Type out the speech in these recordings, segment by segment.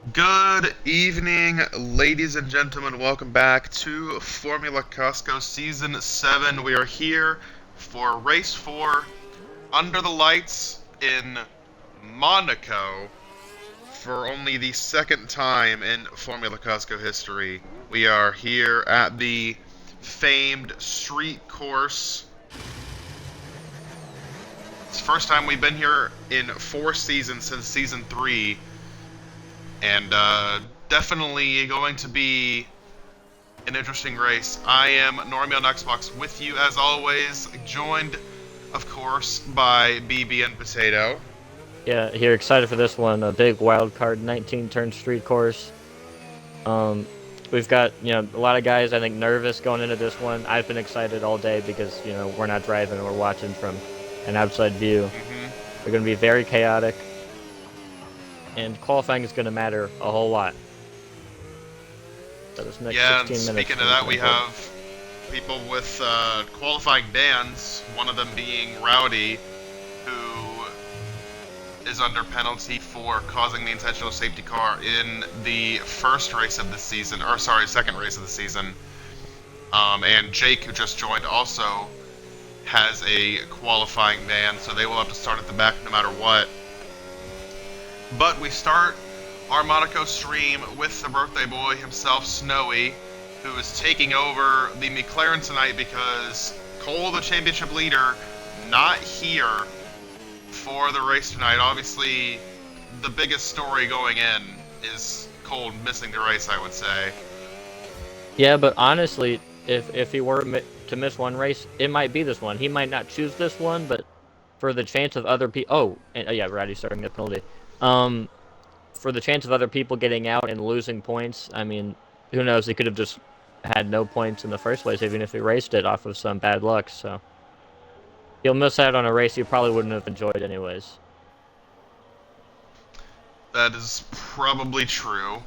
Good evening, ladies and gentlemen. Welcome back to Formula Costco Season 7. We are here for Race 4 under the lights in Monaco for only the second time in Formula Costco history. We are here at the famed street course. It's the first time we've been here in 4 seasons since Season 3. And definitely going to be an interesting race. I am Normie on Xbox with you as always, joined, of course, by BB and Potato. Yeah, here excited for this one. A big wild card 19-turn street course. Um, we've got a lot of guys I think nervous going into this one. I've been excited all day because we're not driving, we're watching from an outside view. hmm They're going to be very chaotic, and qualifying is going to matter a whole lot. So this next Yeah, and 16 minutes speaking is of going to that, be we important. have people with qualifying bans, one of them being Rowdy, who is under penalty for causing the intentional safety car in the first race of the season, or sorry, second race of the season. And Jake, who just joined, also has a qualifying ban, so they will have to start at the back no matter what. But we start our Monaco stream with the birthday boy himself, Snowy, who is taking over the McLaren tonight because Cole, the championship leader, not here for the race tonight. Obviously, the biggest story going in is Cole missing the race, I would say. Yeah, but honestly, if he were to miss one race, it might be this one. He might not choose this one, but for the chance of other people, yeah, Roddy's starting the penalty. Um, for the chance of other people getting out and losing points, I mean, who knows? He could have just had no points in the first place, even if he raced it off of some bad luck. So he'll miss out on a race he probably wouldn't have enjoyed anyways. That is probably true.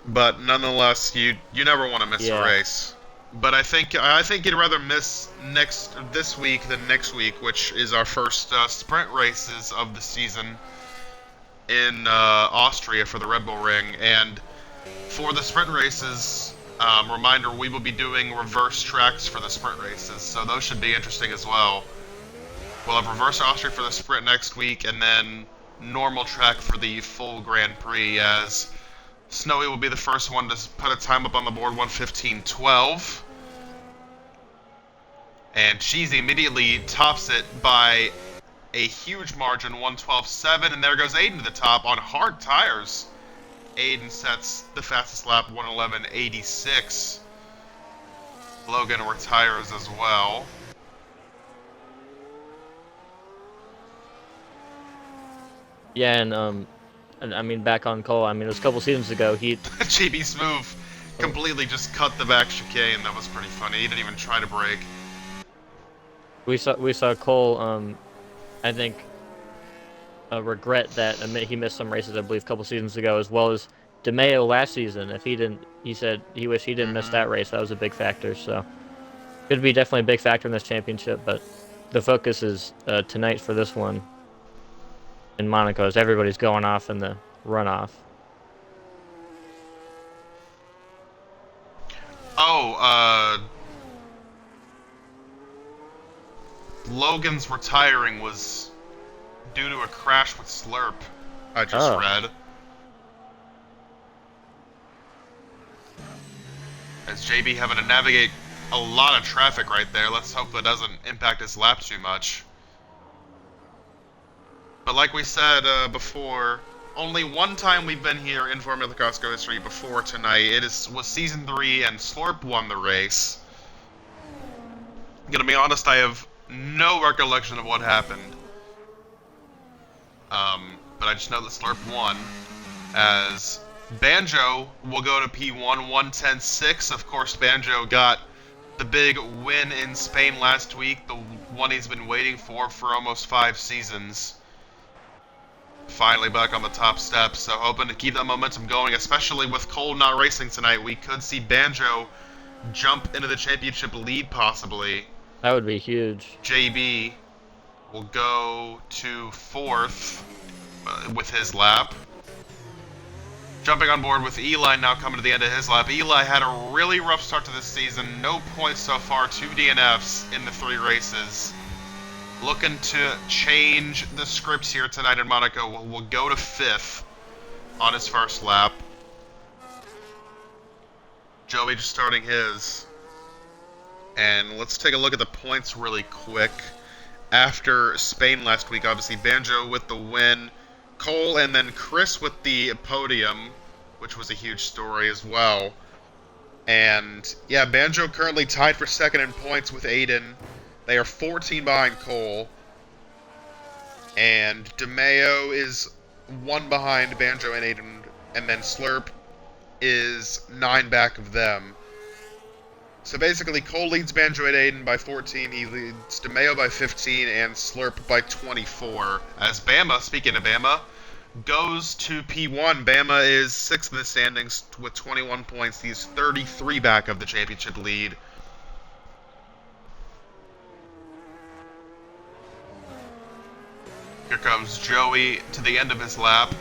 But nonetheless, you never want to miss a Yeah, race. But I think you'd rather miss this week than next week, which is our first sprint races of the season in Austria for the Red Bull Ring. And for the sprint races, reminder, we will be doing reverse tracks for the sprint races, so those should be interesting as well. We'll have reverse Austria for the sprint next week, and then normal track for the full Grand Prix, as Snowy will be the first one to put a time up on the board, 1:15.12. And Cheesy immediately tops it by a huge margin, 1:12.7. And there goes Aiden to the top on hard tires. Aiden sets the fastest lap, 1:11.86. Logan retires as well. yeah, and I mean back on Cole. I mean it was a couple seasons ago. GB Smooth Oh, completely just cut the back chicane. That was pretty funny. He didn't even try to brake. we saw Cole. I think regret that he missed some races, I believe, a couple seasons ago, as well as DeMeo last season. If he didn't, he said he wished he didn't miss hmm that race. That was a big factor. So could be definitely a big factor in this championship. But the focus is tonight for this one in Monaco, as everybody's going off in the runoff. Oh, Logan's retiring was due to a crash with Slurp, I just Oh, read. As JB having to navigate a lot of traffic right there. Let's hope that doesn't impact his lap too much. But like we said before, only one time we've been here in Formula Costco history before tonight. Was season 3, and Slurp won the race. I'm gonna be honest, I have no recollection of what happened. But I just know that Slurp won. As Banjo will go to P1, 1:10.6. Of course, Banjo got the big win in Spain last week, the one he's been waiting for almost 5 seasons. Finally back on the top step, so hoping to keep that momentum going, especially with Cole not racing tonight. We could see Banjo jump into the championship lead possibly. that would be huge. JB will go to fourth with his lap. Jumping on board with Eli now coming to the end of his lap. Eli had a really rough start to this season. No points so far, 2 DNFs in the 3 races. Looking to change the scripts here tonight in Monaco. We'll go to 5th on his first lap. Joey just starting his. And let's take a look at the points really quick. After Spain last week, obviously Banjo with the win. Cole and then Chris with the podium, which was a huge story as well. And yeah, Banjo currently tied for 2nd in points with Aiden. They are 14 behind Cole. And DeMeo is 1 behind Banjo and Aiden. And then Slurp is 9 back of them. So basically, Cole leads Banjo and Aiden by 14, he leads DeMeo by 15, and Slurp by 24. As Bama, speaking of Bama, goes to P1. Bama is 6th in the standings with 21 points. He's 33 back of the championship lead. Here comes Joey to the end of his lap.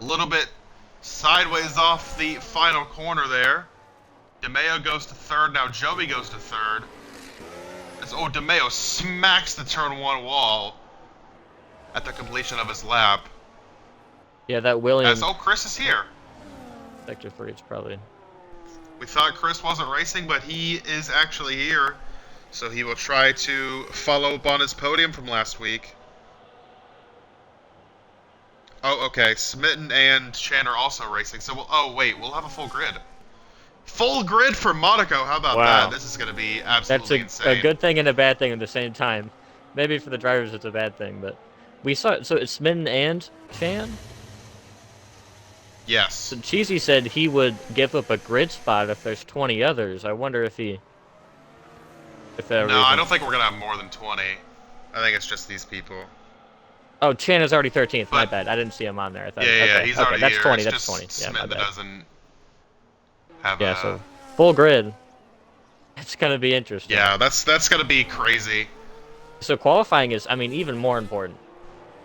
A little bit sideways off the final corner there. DeMeo goes to 3rd, now Joey goes to 3rd. DeMeo smacks the turn 1 wall at the completion of his lap. Yeah, that Williams. Chris is here. Sector 3 is probably. We thought Chris wasn't racing, but he is actually here. So he will try to follow up on his podium from last week. Oh, okay. Smitten and Chan are also racing. So we'll have a full grid. Full grid for Monaco. How about that? This is going to be absolutely insane. That's a good thing and a bad thing at the same time. Maybe for the drivers it's a bad thing, but we saw. So it's Smitten and Chan. Yes. So Cheesy said he would give up a grid spot if there's 20 others. I wonder if he. No, I don't think we're gonna have more than 20. I think it's just these people. Oh, Chan is already 13th. My bad. I didn't see him on there. I thought. Yeah, he's already that's here. 20. It's That's 20. Yeah, my Smith bad. doesn't have so full grid. It's gonna be interesting. Yeah, that's gonna be crazy. So qualifying is, even more important.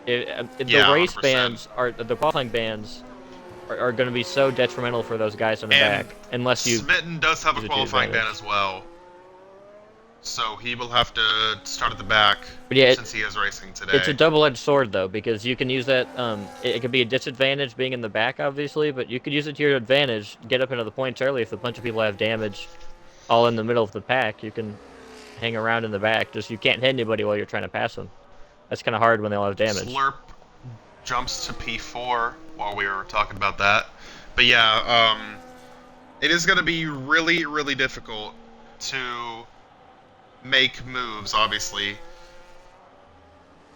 The race 100%. bans the qualifying bans are going to be so detrimental for those guys in the back, unless you. Smitten does have a qualifying ban as well, so he will have to start at the back. But yeah, since he is racing today. It's a double-edged sword though, because you can use that. It could be a disadvantage being in the back, obviously, but you could use it to your advantage. Get up into the points early if a bunch of people have damage, all in the middle of the pack. You can hang around in the back. Just you can't hit anybody while you're trying to pass them. That's kind of hard when they all have damage. Slurp jumps to P4 while we were talking about that. But yeah, it is going to be really, really difficult to make moves, obviously.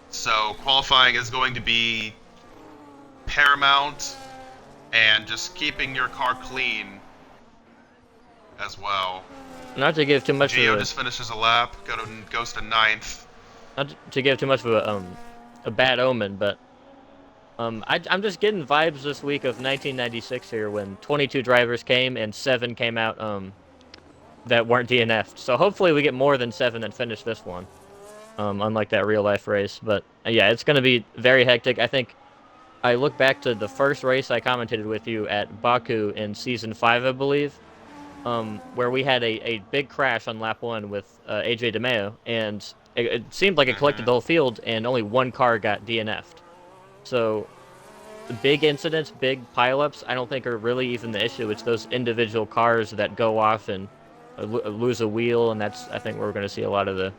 So qualifying is going to be paramount, and just keeping your car clean as well. Not to give too much. Gio just finishes a lap, goes to 9th. Not to give too much of a bad omen, but I'm just getting vibes this week of 1996 here, when 22 drivers came and 7 came out that weren't DNF'd. So hopefully we get more than 7 that finish this one, unlike that real life race. But yeah, it's going to be very hectic. I think I look back to the first race I commentated with you at Baku in season 5, I believe, where we had a big crash on lap 1 with AJ DeMeo, and it seemed like it collected the whole field, and only 1 car got DNF'd. So, big incidents, big pileups, I don't think are really even the issue. It's those individual cars that go off and lose a wheel, and that's, I think, where we're going to see a lot of the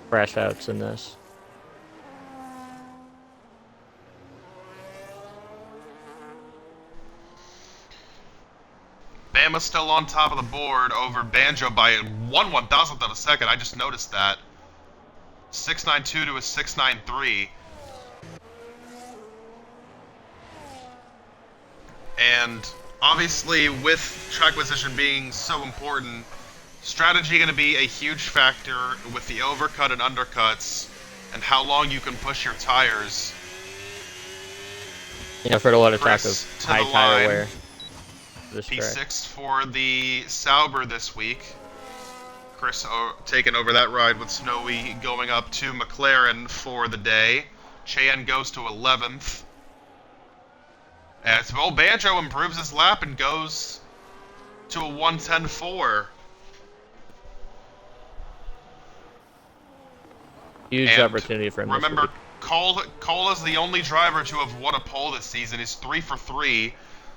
crash outs in this. Bama's still on top of the board over Banjo by 1/1000th of a second. I just noticed that. 692 to a 693. And obviously, with track position being so important, strategy going to be a huge factor with the overcut and undercuts, and how long you can push your tires. Yeah, I've heard a lot of talk of high tire wear. P6 for the Sauber this week. Chris taking over that ride with Snowy going up to McLaren for the day. Cheyenne goes to 11th. As Bo Banjo improves his lap and goes to a 1:10.4. Huge And opportunity for him this remember, week. Cole is the only driver to have won a pole this season. He's 3 for 3.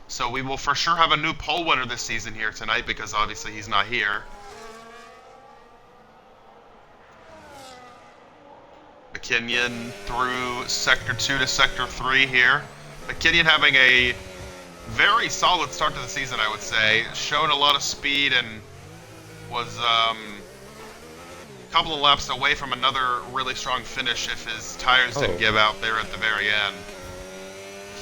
So we will for sure have a new pole winner this season here tonight because obviously he's not here. McKinnon through Sector 2 to Sector 3 here. McKinnon having a very solid start to the season, I would say. Shown a lot of speed and was a couple of laps away from another really strong finish if his tires didn't give out there at the very end.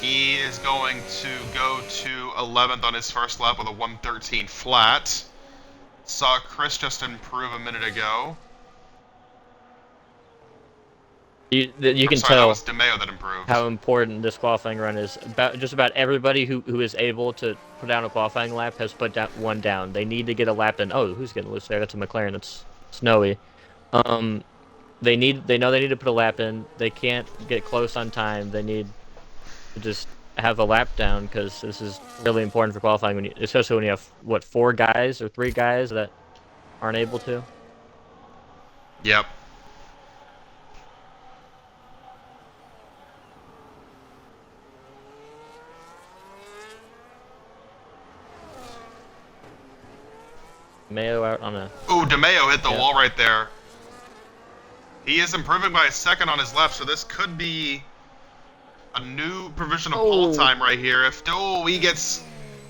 He is going to go to 11th on his first lap with a 1:13 flat. Saw Chris just improve a minute ago. You can That tell was DeMeo that improved. how important this qualifying run is. Just about everybody who is able to put down a qualifying lap has put one down. They need to get a lap in. Oh, who's getting loose there? That's a McLaren. That's snowy. They know they need to put a lap in. They can't get close on time. They need to just have a lap down because this is really important for qualifying. Especially when you have 4 guys or 3 guys that aren't able to. Yep. Mayo out on a... Ooh, DeMeo hit the wall right there. He is improving by a second on his left, so this could be a new provisional pole time right here. If he gets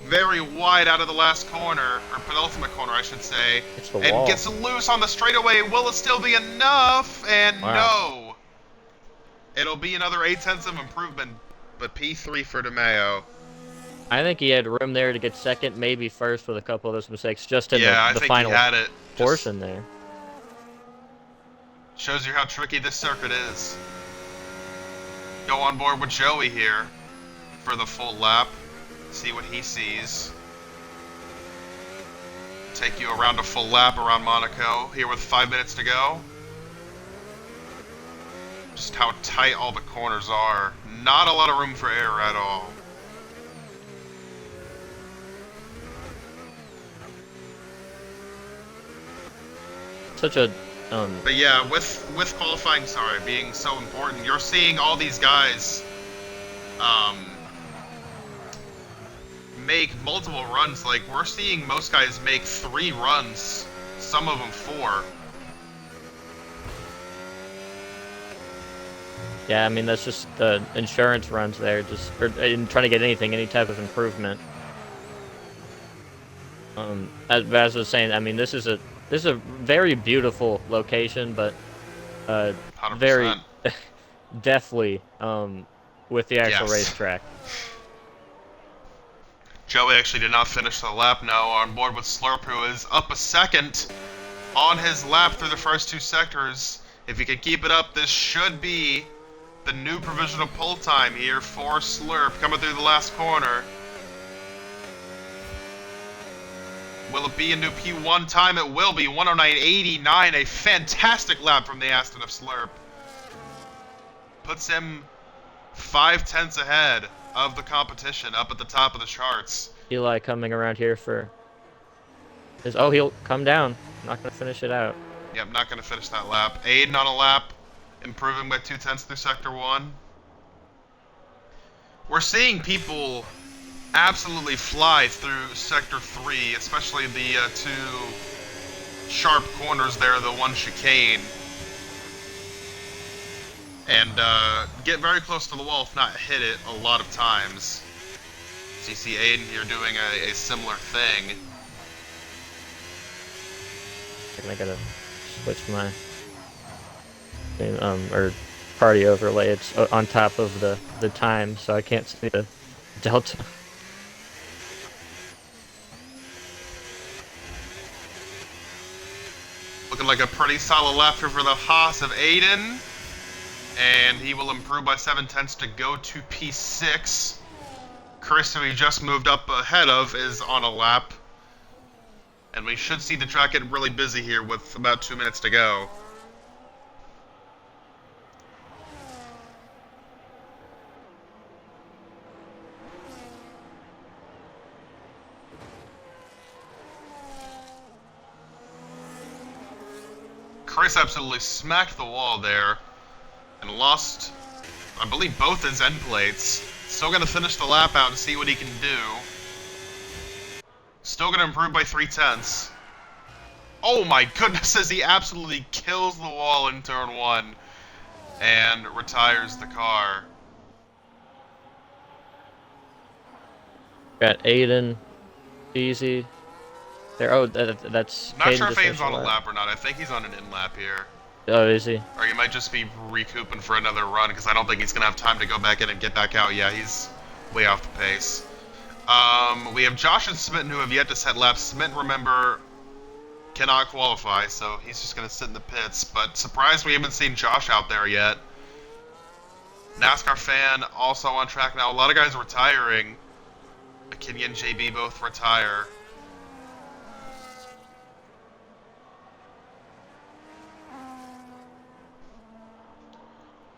very wide out of the last corner, or penultimate corner, I should say, and gets loose on the straightaway, will it still be enough? And no. It'll be another 0.8 of improvement, but P3 for DeMeo. I think he had room there to get second, maybe first with a couple of those mistakes just in the think final he had it. portion there. Shows you how tricky this circuit is. Go on board with Joey here for the full lap. See what he sees. Take you around a full lap around Monaco here with 5 minutes to go. Just how tight all the corners are. Not a lot of room for error at all. Such a but yeah, with qualifying, being so important, you're seeing all these guys make multiple runs. Like, we're seeing most guys make 3 runs, some of them 4. Yeah, I mean, that's just the insurance runs there, or in trying to get any type of improvement. As I was saying, I mean, this is a very beautiful location, but 100%. very deathly with the actual racetrack. Joey actually did not finish the lap now. On board with Slurp, who is up a second on his lap through the first 2 sectors. If he can keep it up, this should be the new provisional pole time here for Slurp coming through the last corner. Will it be a new P1 time? It will be. 109.89, a fantastic lap from the Aston of Slurp. Puts him 0.5 ahead of the competition, up at the top of the charts. Eli coming around here for his... Oh, he'll come down. Not going to finish it out. Yep, not going to finish that lap. Aiden on a lap, improving by 0.2 through Sector 1. We're seeing people absolutely fly through Sector 3, especially the 2 sharp corners there, the 1 chicane. And get very close to the wall, if not hit it, a lot of times. So you see Aiden here doing a similar thing. I gotta switch my or party overlay. It's on top of the time, so I can't see the delta. Looking like a pretty solid lap here for the Haas of Aiden. And he will improve by 0.7 to go to P6. Chris, who he just moved up ahead of, is on a lap. And we should see the track get really busy here with about 2 minutes to go. Chris absolutely smacked the wall there and lost, I believe, both his end plates. Still going to finish the lap out and see what he can do. Still going to improve by 0.3. Oh my goodness, as he absolutely kills the wall in turn 1 and retires the car. Got Aiden, Easy. There. Oh, that's. Not sure if Aiden's Aiden's on a lap or not. I think he's on an in-lap here. Oh, is he? Or he might just be recouping for another run, because I don't think he's going to have time to go back in and get back out. Yeah, he's way off the pace. We have Josh and Smitten who have yet to set laps. Smitten, remember, cannot qualify, so he's just going to sit in the pits. But surprised we haven't seen Josh out there yet. NASCAR fan also on track now. A lot of guys retiring. McKinney and JB both retire.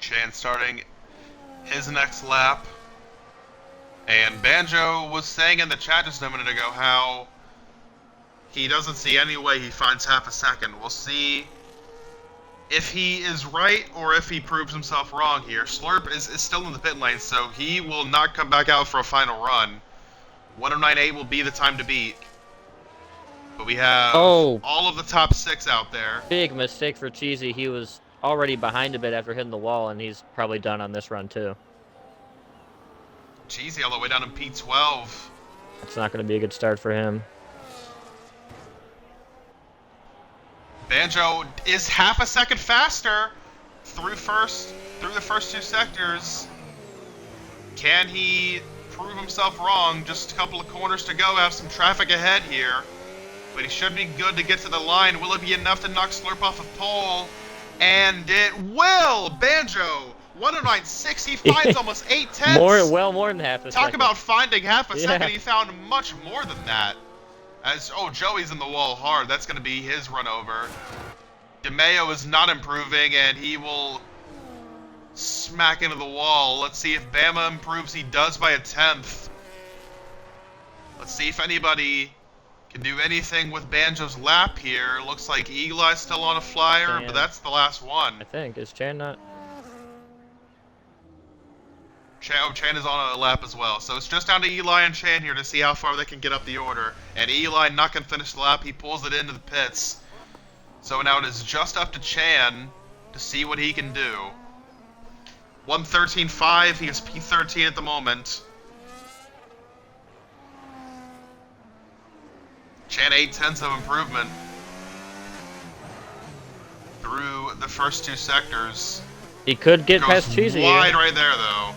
Chan starting his next lap. And Banjo was saying in the chat just a minute ago how he doesn't see any way he finds half a second. We'll see if he is right or if he proves himself wrong here. Slurp is still in the pit lane, so he will not come back out for a final run. 109.8 will be the time to beat. But we have all of the top 6 out there. Big mistake for Cheesy. He was already behind a bit after hitting the wall, and he's probably done on this run too. Cheesy all the way down in P12. It's not going to be a good start for him. Banjo is half a second faster through the first 2 sectors. Can he prove himself wrong? Just a couple of corners to go. Have some traffic ahead here, but he should be good to get to the line. Will it be enough to knock Slurp off of pole? And it will. Banjo 109.6. He finds almost 8 tenths. More than half a second. Talk about finding half a second. He found much more than that. Joey's in the wall hard. That's going to be his run over. DeMeo is not improving, and he will smack into the wall. Let's see if Bama improves. He does by 1/10. Let's see if anybody can do anything with Banjo's lap here. Looks like Eli's still on a flyer, but that's the last one. I think. Is Chan not? Chan is on a lap as well. So it's just down to Eli and Chan here to see how far they can get up the order. And Eli not going to finish the lap. He pulls it into the pits. So now it is just up to Chan to see what he can do. 1:13.5. He is P13 at the moment. Chan 0.8 of improvement through the first 2 sectors. He could get past Cheesy. Wide right there, though.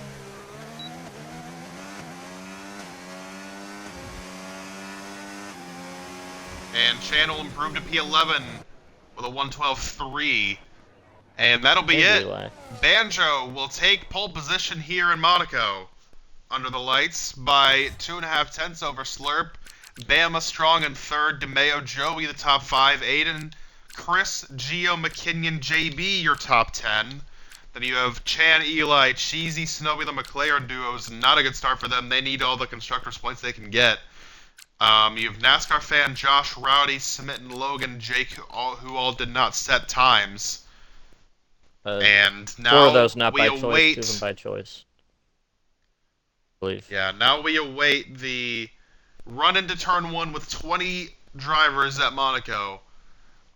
And Chan will improve to P11 with a 1:12.3. And that'll be it. Banjo will take pole position here in Monaco under the lights by 2.5 tenths over Slurp. Bama strong in third. DeMeo, Joey the top 5. Aiden, Chris, Gio, McKinnon, JB your top 10. Then you have Chan, Eli, Cheesy, Snowy, the McLaren duos. Not a good start for them. They need all the constructors points they can get. You have NASCAR fan Josh, Rowdy, Smitten, Logan, Jake, who all did not set times. And now 4 of those not we by await. choice, 2 of them by choice. I believe. Yeah, now we await the run into turn 1 with 20 drivers at Monaco.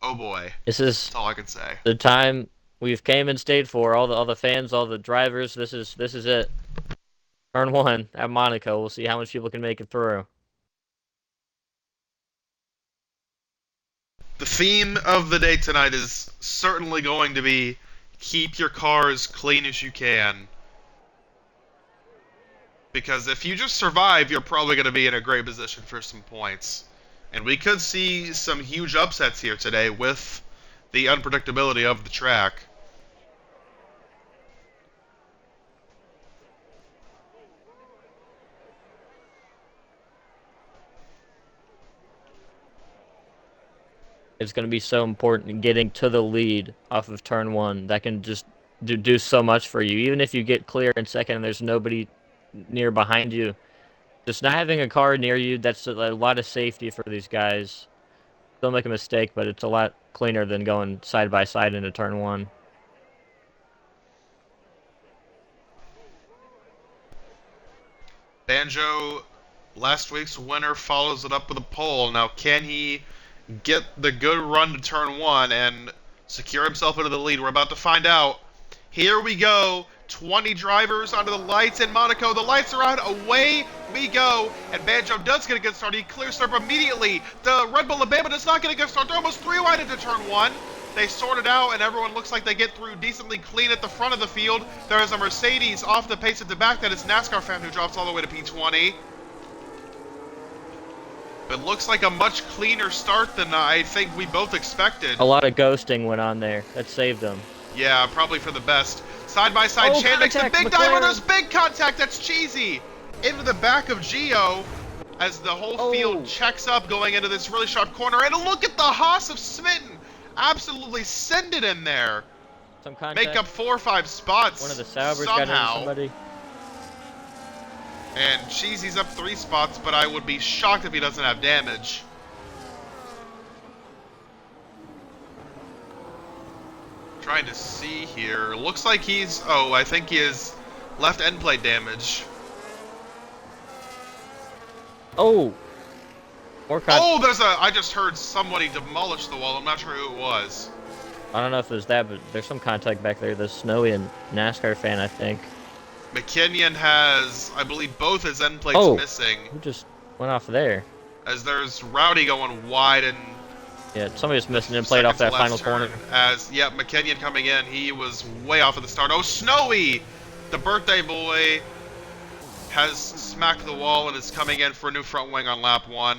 Oh boy. This is That's all I can say. the time we've came and stayed for. All the fans, all the drivers. This is it. Turn 1 at Monaco. We'll see how much people can make it through. The theme of the day tonight is certainly going to be keep your car as clean as you can. Because if you just survive, you're probably going to be in a great position for some points. And we could see some huge upsets here today with the unpredictability of the track. It's going to be so important in getting to the lead off of turn 1. That can just do so much for you. Even if you get clear in second and there's nobody near behind you, just not having a car near you, that's a lot of safety for these guys. Don't make a mistake, but it's a lot cleaner than going side by side into turn 1. Banjo, last week's winner, follows it up with a pole. Now, can he get the good run to turn 1 and secure himself into the lead? We're about to find out. Here we go. 20 drivers onto the lights in Monaco. The lights are out. Away we go. And Banjo does get a good start. He clears Slurp immediately. The Red Bull Alabama does not get a good start. They're almost 3 wide into turn 1. They sort it out, and everyone looks like they get through decently clean at the front of the field. There is a Mercedes off the pace at the back. That is NASCAR fan who drops all the way to P20. It looks like a much cleaner start than I think we both expected. A lot of ghosting went on there. That saved them. Yeah, probably for the best. Side by side, Chan makes the big dive. There's big contact. That's cheesy. Into the back of Gio as the whole field checks up going into this really sharp corner. And look at the Haas of Smitten. Absolutely send it in there. Some contact. Make up 4 or 5 spots. One of the Saubers somehow. got into somebody. And Cheesy's up 3 spots, but I would be shocked if he doesn't have damage. Trying to see here. Looks like he's... Oh, I think he has left end plate damage. Oh! Oh, there's a... I just heard somebody demolish the wall. I'm not sure who it was. I don't know if it was that, but there's some contact back there. There's Snowy and NASCAR fan, I think. McKinnon has, I believe, both his end plates missing. Who just went off there? As there's Rowdy going wide and... Yeah, somebody's missing end plate off that final corner. As, yeah, McKinnon coming in. He was way off at the start. Oh, Snowy! The birthday boy has smacked the wall and is coming in for a new front wing on lap 1.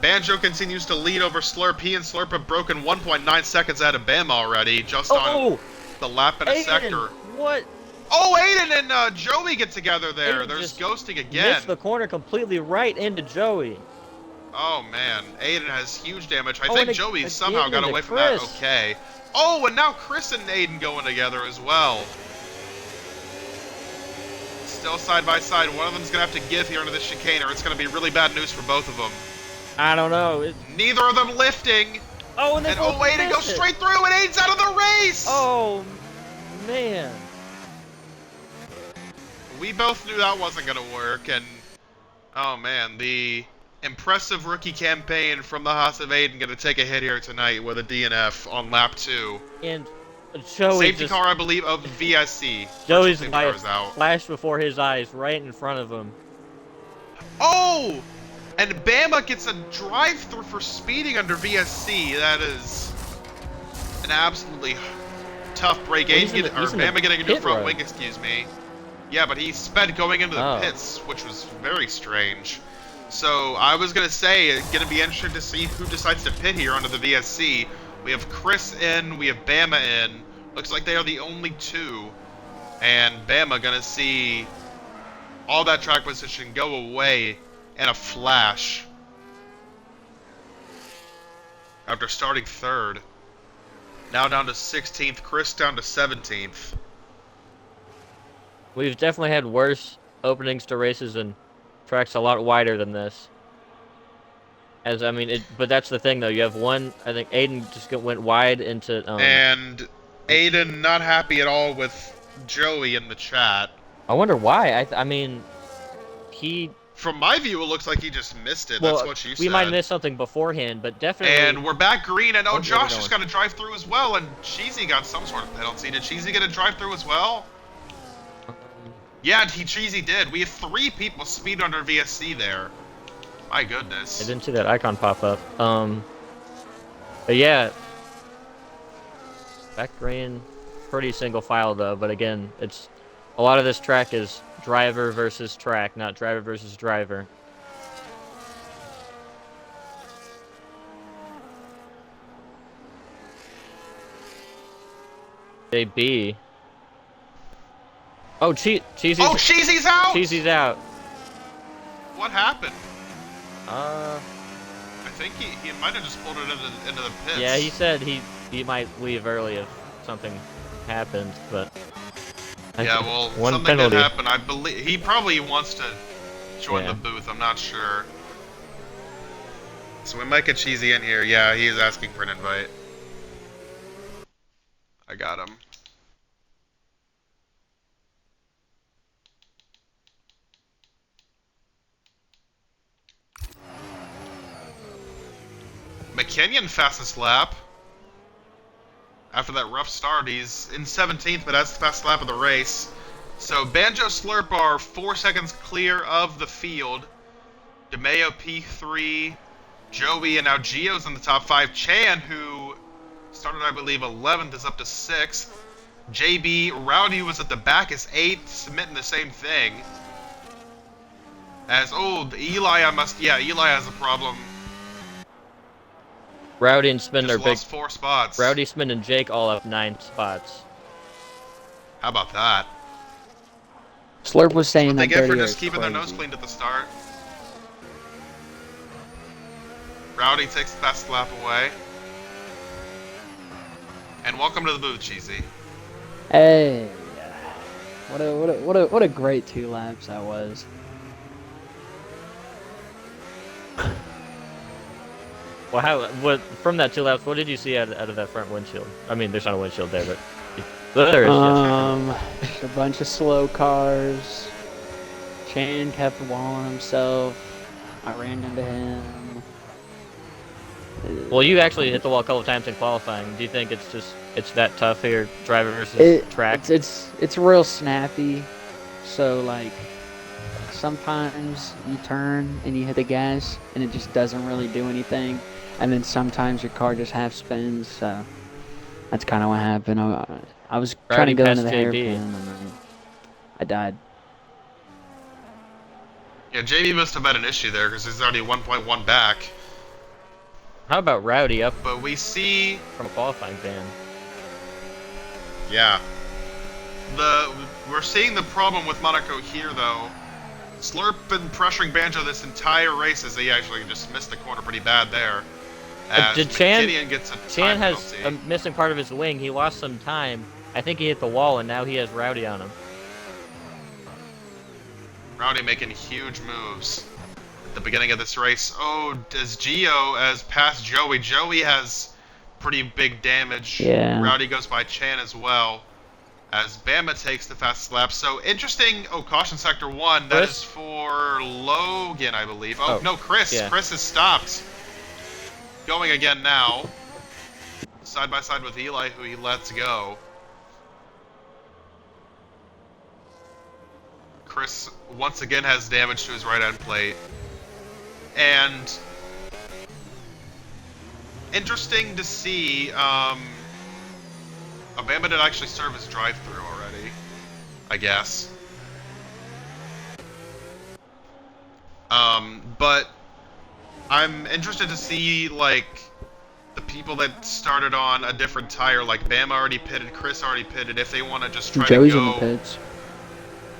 Banjo continues to lead over Slurp. He and Slurp have broken 1.9 seconds out of Bama already, just on the lap and a sector. What? Oh, Aiden and Joey get together there. Aiden There's ghosting again. Missed the corner completely right into Joey. Oh, man. Aiden has huge damage. I think Joey somehow got away from Chris. that okay. Oh, and now Chris and Aiden going together as well. Still side by side. One of them's going to have to give here into this chicane, or it's going to be really bad news for both of them. I don't know. Neither of them lifting. Oh, and Aiden goes straight through, and Aiden's out of the race. Oh, man. We both knew that wasn't going to work, and oh, man, the impressive rookie campaign from the Haas of Aiden going to take a hit here tonight with a DNF on lap 2. And Joey safety car, I believe, of VSC. Joey's light flashed before his eyes right in front of him. Oh! And Bama gets a drive-through for speeding under VSC. That is an absolutely tough break. Bama getting a new front wing, excuse me. Yeah, but he sped going into the pits, which was very strange. So I was going to say, it's going to be interesting to see who decides to pit here under the VSC. We have Chris in, we have Bama in. Looks like they are the only 2. And Bama going to see all that track position go away in a flash after starting 3rd. Now down to 16th, Chris down to 17th. We've definitely had worse openings to races and tracks a lot wider than this. But that's the thing though. You have one. I think Aiden just went wide into. And Aiden not happy at all with Joey in the chat. I wonder why. I mean, he. From my view, it looks like he just missed it. Well, that's what you said. We might miss something beforehand, but definitely. And we're back green, and Josh just got a drive-through as well, and Cheesy got some sort of penalty. Did Cheesy get a drive-through as well? Yeah, Cheesy did. We have 3 people speed under VSC there. My goodness. I didn't see that icon pop up. But yeah. Back green, pretty single file though, but again, it's a lot of this track is driver versus track, not driver versus driver. B. Oh, Cheesy's out! Cheesy's out. What happened? I think he might have just pulled it into the pits. Yeah, he said he might leave early if something happened, but yeah, well, one something penalty did happen. I believe he probably wants to join the booth. I'm not sure. So we might get Cheesy in here. Yeah, he is asking for an invite. I got him. McKinnon fastest lap. After that rough start, he's in 17th, but that's the fastest lap of the race. So Banjo Slurp are 4 seconds clear of the field. DeMeo P3, Joey, and now Gio's in the top 5. Chan, who started, I believe, 11th, is up to 6th. JB, Rowdy was at the back, is 8th, submitting the same thing. As, Eli, Eli has a problem. Rowdy and Spin are big. Lost 4 spots. Rowdy, Spin, and Jake all have 9 spots. How about that? Slurp was saying that they get for Dirty just keeping their nose cleaned at the start. Rowdy takes the fast lap away. And welcome to the booth, Cheesy. Hey, what a great 2 laps that was. Well, from that 2 laps, what did you see out of that front windshield? I mean, there's not a windshield there, but there is. A bunch of slow cars. Chan kept walling himself. I ran into him. Well, you actually hit the wall a couple of times in qualifying. Do you think it's that tough here, driver versus track? It's real snappy. So like sometimes you turn and you hit the gas and it just doesn't really do anything, and then sometimes your car just half spins. So that's kind of what happened. I was trying to go into the hairpin and then I died. Yeah, JB must have had an issue there because he's already 1.1 back. How about Rowdy up? But we see from a qualifying ban. Yeah. We're seeing the problem with Monaco here, though. Slurp been pressuring Banjo this entire race as he actually just missed the corner pretty bad there. Chan gets a Chan has a missing part of his wing. He lost some time. I think he hit the wall, and now he has Rowdy on him. Rowdy making huge moves at the beginning of this race. As Gio has passed Joey. Joey has pretty big damage. Yeah. Rowdy goes by Chan as well. As Bama takes the fastest lap. So interesting. Caution sector 1. That is for Logan, I believe. No, Chris. Yeah. Chris has stopped. Going again now. Side by side with Eli, who he lets go. Chris once again has damage to his right end plate. And interesting to see, Obama did actually serve his drive-through already, I guess. But I'm interested to see, like, the people that started on a different tire, like Bama already pitted, Chris already pitted, if they want to just try Joey's to in the go pits.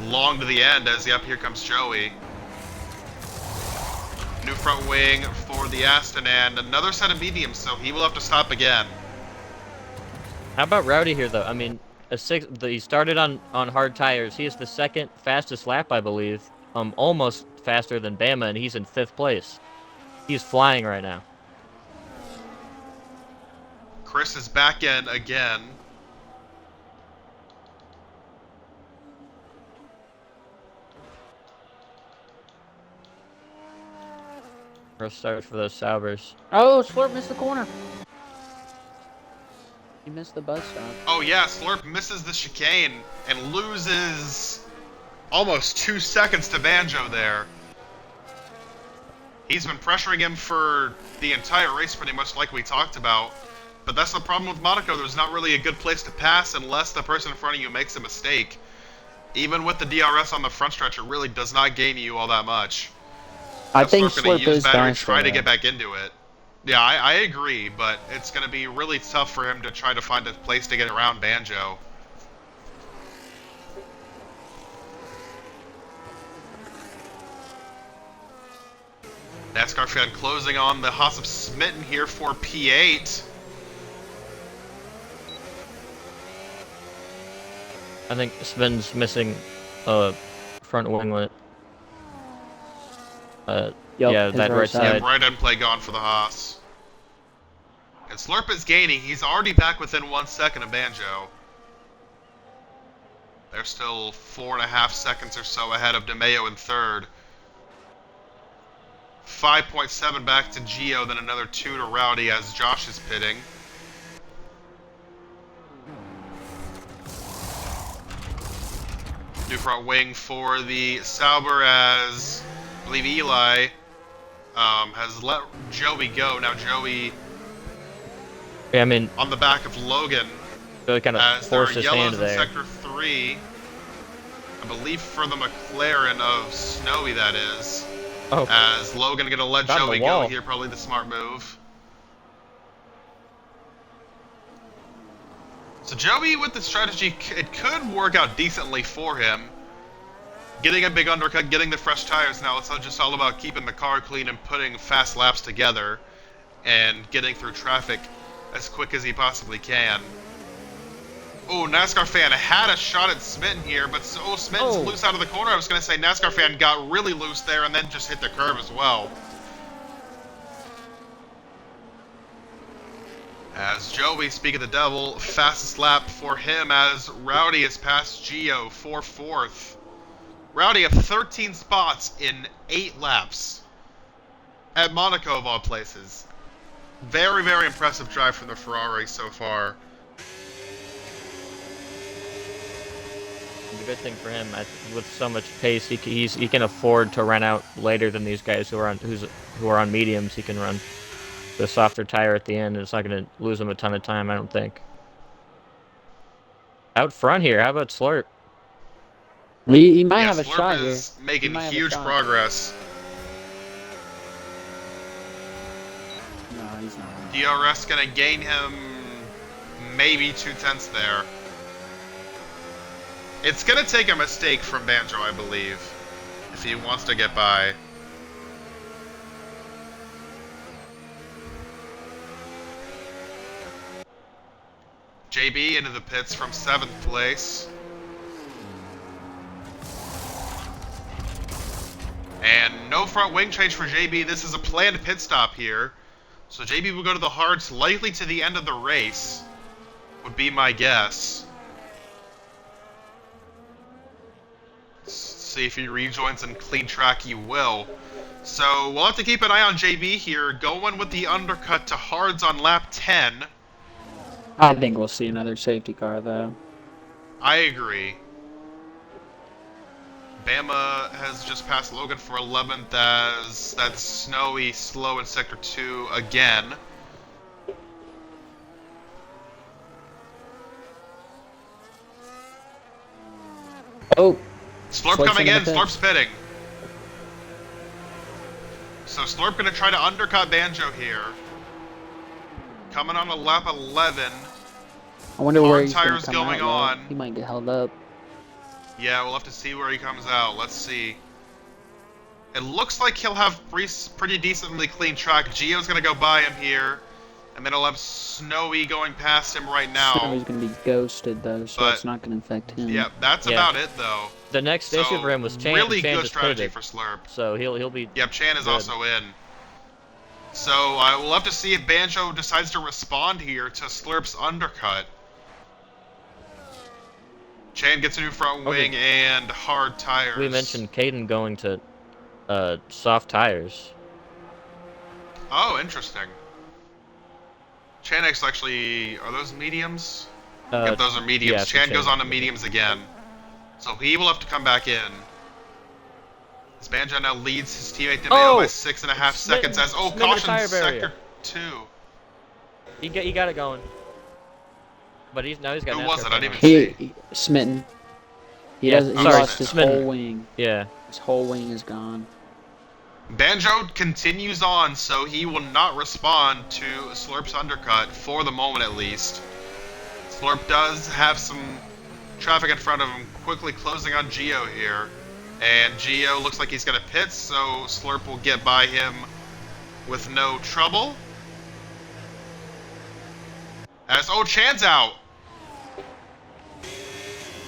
long to the end, as here comes Joey. New front wing for the Aston, and another set of mediums, so he will have to stop again. How about Rowdy here, though? I mean, he started on hard tires. He is the second fastest lap, I believe. Almost faster than Bama, and he's in 5th place. He's flying right now. Chris is back in again. First start for those Saubers. Oh, Slurp missed the corner. He missed the bus stop. Oh yeah, Slurp misses the chicane and loses almost 2 seconds to Banjo there. He's been pressuring him for the entire race pretty much like we talked about. But that's the problem with Monaco. There's not really a good place to pass unless the person in front of you makes a mistake. Even with the DRS on the front stretch, it really does not gain you all that much. I think Slurp Slurp is battery faster. try to get back into it. Yeah, I agree, but it's going to be really tough for him to try to find a place to get around Banjo. NASCAR fan closing on the Haas of Smitten here for P8. I think Sven's missing a front winglet. Yeah, that right side. Yeah, right end play gone for the Haas. And Slurp is gaining. He's already back within 1 second of Banjo. They're still 4.5 seconds or so ahead of DeMeo in third. 5.7 back to Gio, then another 2 to Rowdy as Josh is pitting. New front wing for the Sauber as I believe Eli has let Joey go. Now Joey Yeah, I mean, on the back of Logan really kind of as there are forced his hand yellows in there. sector 3. I believe for the McLaren of Snowy, that is. Oh, As Logan gonna let got on the Joey go wall. here, probably the smart move. So Joey, with the strategy, it could work out decently for him. Getting a big undercut, getting the fresh tires. Now it's just all about keeping the car clean and putting fast laps together and getting through traffic as quick as he possibly can. Oh, NASCAR fan had a shot at Smitten here, but Smitten's loose out of the corner. I was going to say NASCAR fan got really loose there and then just hit the curb as well. As Joey, speak of the devil, fastest lap for him as Rowdy has passed Gio for fourth. Rowdy have 13 spots in 8 laps at Monaco of all places. Very, very impressive drive from the Ferrari so far. The good thing for him, with so much pace, he can afford to run out later than these guys who are on mediums. He can run the softer tire at the end, and it's not going to lose him a ton of time, I don't think. Out front here, how about Slurp? He might Yeah, have a Slurp shot here. is making huge progress. No, he's not. DRS gonna gain him maybe 2/10 there. It's gonna take a mistake from Banjo, I believe, if he wants to get by. JB into the pits from 7th place. And no front wing change for JB. This is a planned pit stop here. So JB will go to the hards likely to the end of the race, would be my guess. Let's see if he rejoins in clean track. He will. So we'll have to keep an eye on JB here, going with the undercut to hards on lap 10. I think we'll see another safety car, though. I agree. Bama has just passed Logan for 11th as that's Snowy slow in sector 2 again. Oh, Slurp Slurp's coming in, in the Slurp's pitting. So Slurp gonna try to undercut Banjo here. Coming on to lap 11. I wonder where Hard he's going tires to come going out. on. He might get held up. Yeah, we'll have to see where he comes out. Let's see. It looks like he'll have pretty decently clean track. Gio's gonna go by him here. And then he'll have Snowy going past him right now. Snowy's going to be ghosted, though, so it's not going to affect him. Yeah, that's about it, though. The next issue for him was Chan. Really Chan good just strategy pitted, for Slurp. so he'll be. Yep, Chan is good. also in. So I will have to see if Banjo decides to respond here to Slurp's undercut. Chan gets a new front wing and hard tires. We mentioned Caden going to soft tires. Oh, interesting. Chanx actually, are those mediums? Yep, those are mediums. Yeah, Chan goes on to mediums again. So he will have to come back in. As Banjo now leads his teammate DeMeo by 6.5 seconds as, caution, sector 2. He got it going. But he's got Who NASCAR was it? I didn't even He see. Smitten. He Yeah, doesn't. He sorry, lost his Smitten. whole wing. Yeah. His whole wing is gone. Banjo continues on, so he will not respond to Slurp's undercut, for the moment at least. Slurp does have some traffic in front of him, quickly closing on Gio here. And Gio looks like he's going to pit, so Slurp will get by him with no trouble. As, Chan's out!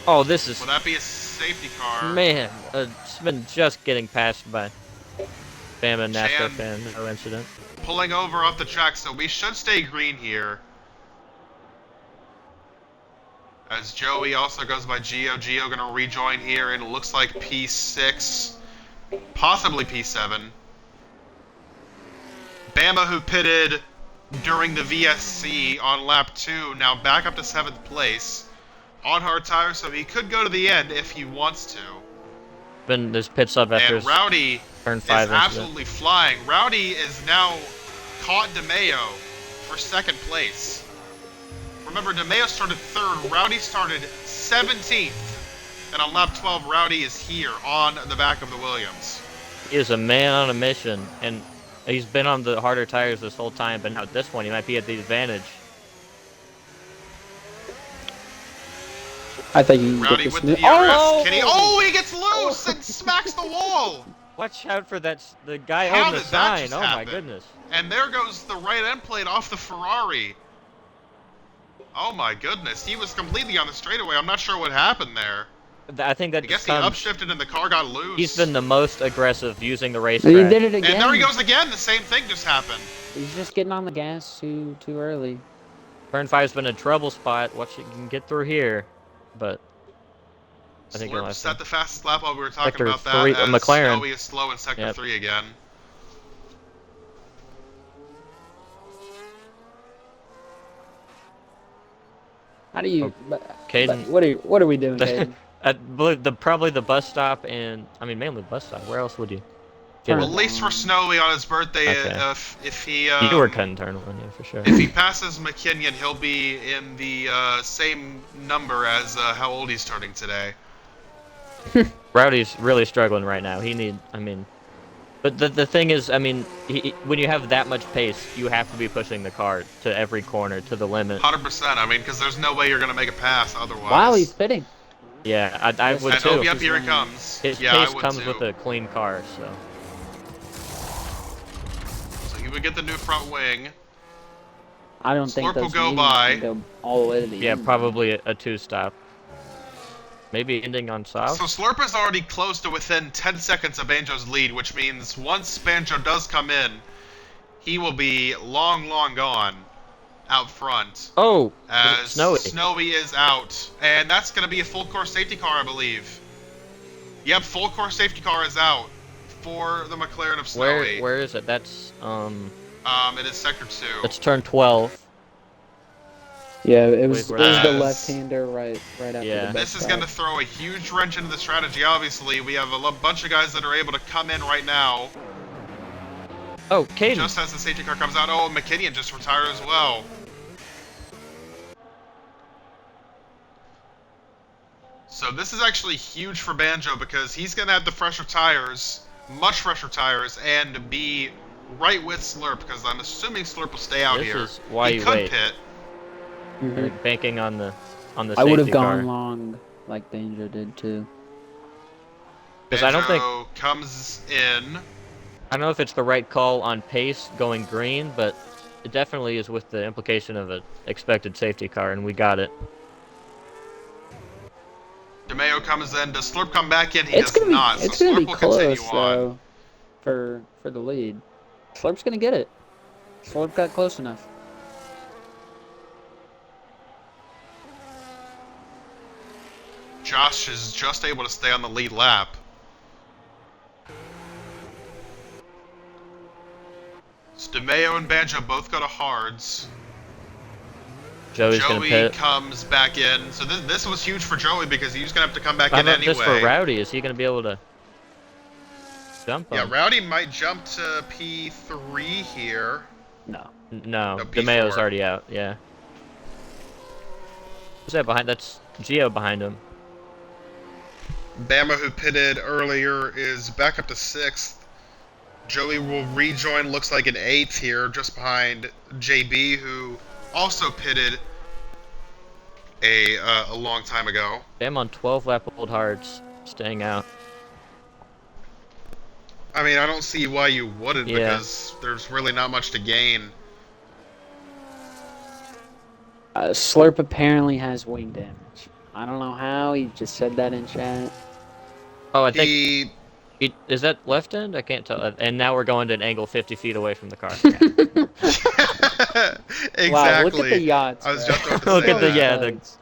Oh, this is. Will that be a safety car? Man, it's been just getting passed by. Bama NASCAR Chan fan, no incident. pulling over off the track, so we should stay green here. As Joey also goes by Geo. Geo gonna rejoin here, and it looks like P6, possibly P7. Bama, who pitted during the VSC on lap 2, now back up to 7th place on hard tires, so he could go to the end if he wants to. Been this pit stop after And Rowdy turn is 5 incident. absolutely flying. Rowdy is now caught DeMeo for 2nd place. Remember, DeMeo started 3rd, Rowdy started 17th. And on lap 12, Rowdy is here on the back of the Williams. He is a man on a mission, and he's been on the harder tires this whole time, but now at this one he might be at the advantage. I thought you Rowdy get with this. the DRS. Oh! Can he? Oh, he gets loose and smacks the wall. Watch out for that, the guy How on the did that sign. just Oh happen? my goodness. And there goes the right end plate off the Ferrari. Oh my goodness, he was completely on the straightaway. I'm not sure what happened there. I think that I guess just he comes. upshifted and the car got loose. He's been the most aggressive using the He racetrack. did it again. And there he goes again. The same thing just happened. He's just getting on the gas too early. Turn 5's been a trouble spot. Watch it can get through here, but I think he'll Slurp have set to. the fastest lap while we were talking Sector about that. 3 As McLaren. Snowy is slow in sector Yep. 3 again. How do you? Caden. What are we doing, Caden? I believe probably the bus stop, and I mean mainly the bus stop. Where else would you? Get Well, it? at least for Snowy on his birthday, Okay. if he You were cutting turn 1, yeah, for sure. if he passes McKinnon, he'll be in the same number as how old he's turning today. Rowdy's really struggling right now. But the thing is, I mean, when you have that much pace, you have to be pushing the car to every corner, to the limit. 100%. I mean, because there's no way you're gonna make a pass otherwise. Wow, he's spitting. Yeah, I would And too. oh, yep, here it comes. His Yeah, I pace would comes too. with a clean car, so. So he would get the new front wing. I don't think Slurp will those go mediums by. can go all the way to the Yeah, end. probably a 2-stop. Maybe ending on south. So Slurp is already close to within 10 seconds of Banjo's lead, which means once Banjo does come in, he will be long, long gone out front. Oh, As Snowy. is out. And that's going to be a full course safety car, I believe. Yep, full course safety car is out for the McLaren of Snowy. Where is it? That's It is sector 2. it's turn 12. Yeah, it was Wait, the as- left-hander right after Yeah. the This bus is going to stop. throw a huge wrench into the strategy, obviously. We have a bunch of guys that are able to come in right now. Oh, Caden. Just as the safety car comes out. Oh, McKinnon just retired as well. So this is actually huge for Banjo because he's going to have the fresher tires, much fresher tires, and be right with Slurp because I'm assuming Slurp will stay out This here. is why he you could wait. pit. Mhm. Banking on the I would have safety gone car. long like Banjo did too. 'Cause I don't think- Banjo comes in. I don't know if it's the right call on pace going green, but it definitely is with the implication of an expected safety car, and we got it. DeMeo comes in. Does Slurp come back in? He It's does gonna be not. it's so gonna Slurp be will continue close on. though for the lead. Slurp's gonna get it. Slurp got close enough. Josh is just able to stay on the lead lap. So DeMeo and Banjo both go to hards. Joey's gonna Joey pit. comes back in. So this was huge for Joey because he was going to have to come back How in about anyway. just for Rowdy? Is he gonna be able to jump Yeah, him? Rowdy might jump to P3 here. No. No, No, DeMeo's P4. already out. Yeah. Who's that behind? That's Gio behind him. Bama, who pitted earlier, is back up to 6th. Joey will rejoin, looks like an 8th here, just behind JB, who also pitted a long time ago. I'm on 12 lap old hards, staying out. I mean, I don't see why you wouldn't, Yeah. because there's really not much to gain. Slurp apparently has wing damage. I don't know how. He just said that in chat. Oh, I think He Is that left end? I can't tell. And now we're going to an angle 50 feet away from the car. Yeah. Wow, look at the Exactly. yachts, I was bro. just about to Look say at the that. yeah. The Studs.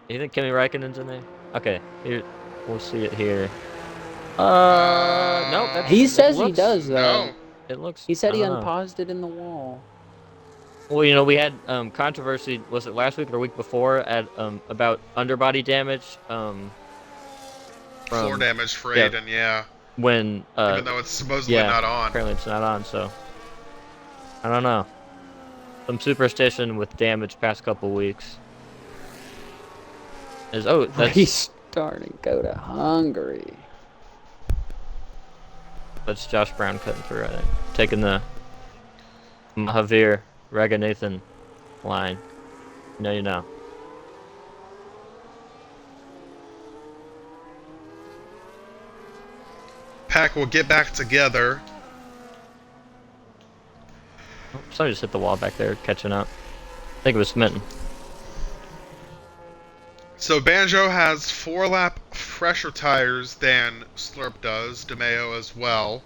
you think Kimi Räikkönen's in there? Okay, here we'll see it here. No, He it says he looks. does, though. No. It looks. He said I he don't know. unpaused it in the wall. Well, we had controversy. Was it last week or the week before at about underbody damage Floor from damage for yeah Aiden, yeah. when Even though it's supposedly yeah not on. apparently it's not on. So I don't know. Some superstition with damage past couple weeks. That's Restarting. Go to Hungary. Josh Brown cutting through. I think taking the Javier Raganathan line. You know. Pack will get back together. Oh, somebody just hit the wall back there, catching up. I think it was Smitten. So Banjo has 4-lap fresher tires than Slurp does, DeMeo as well.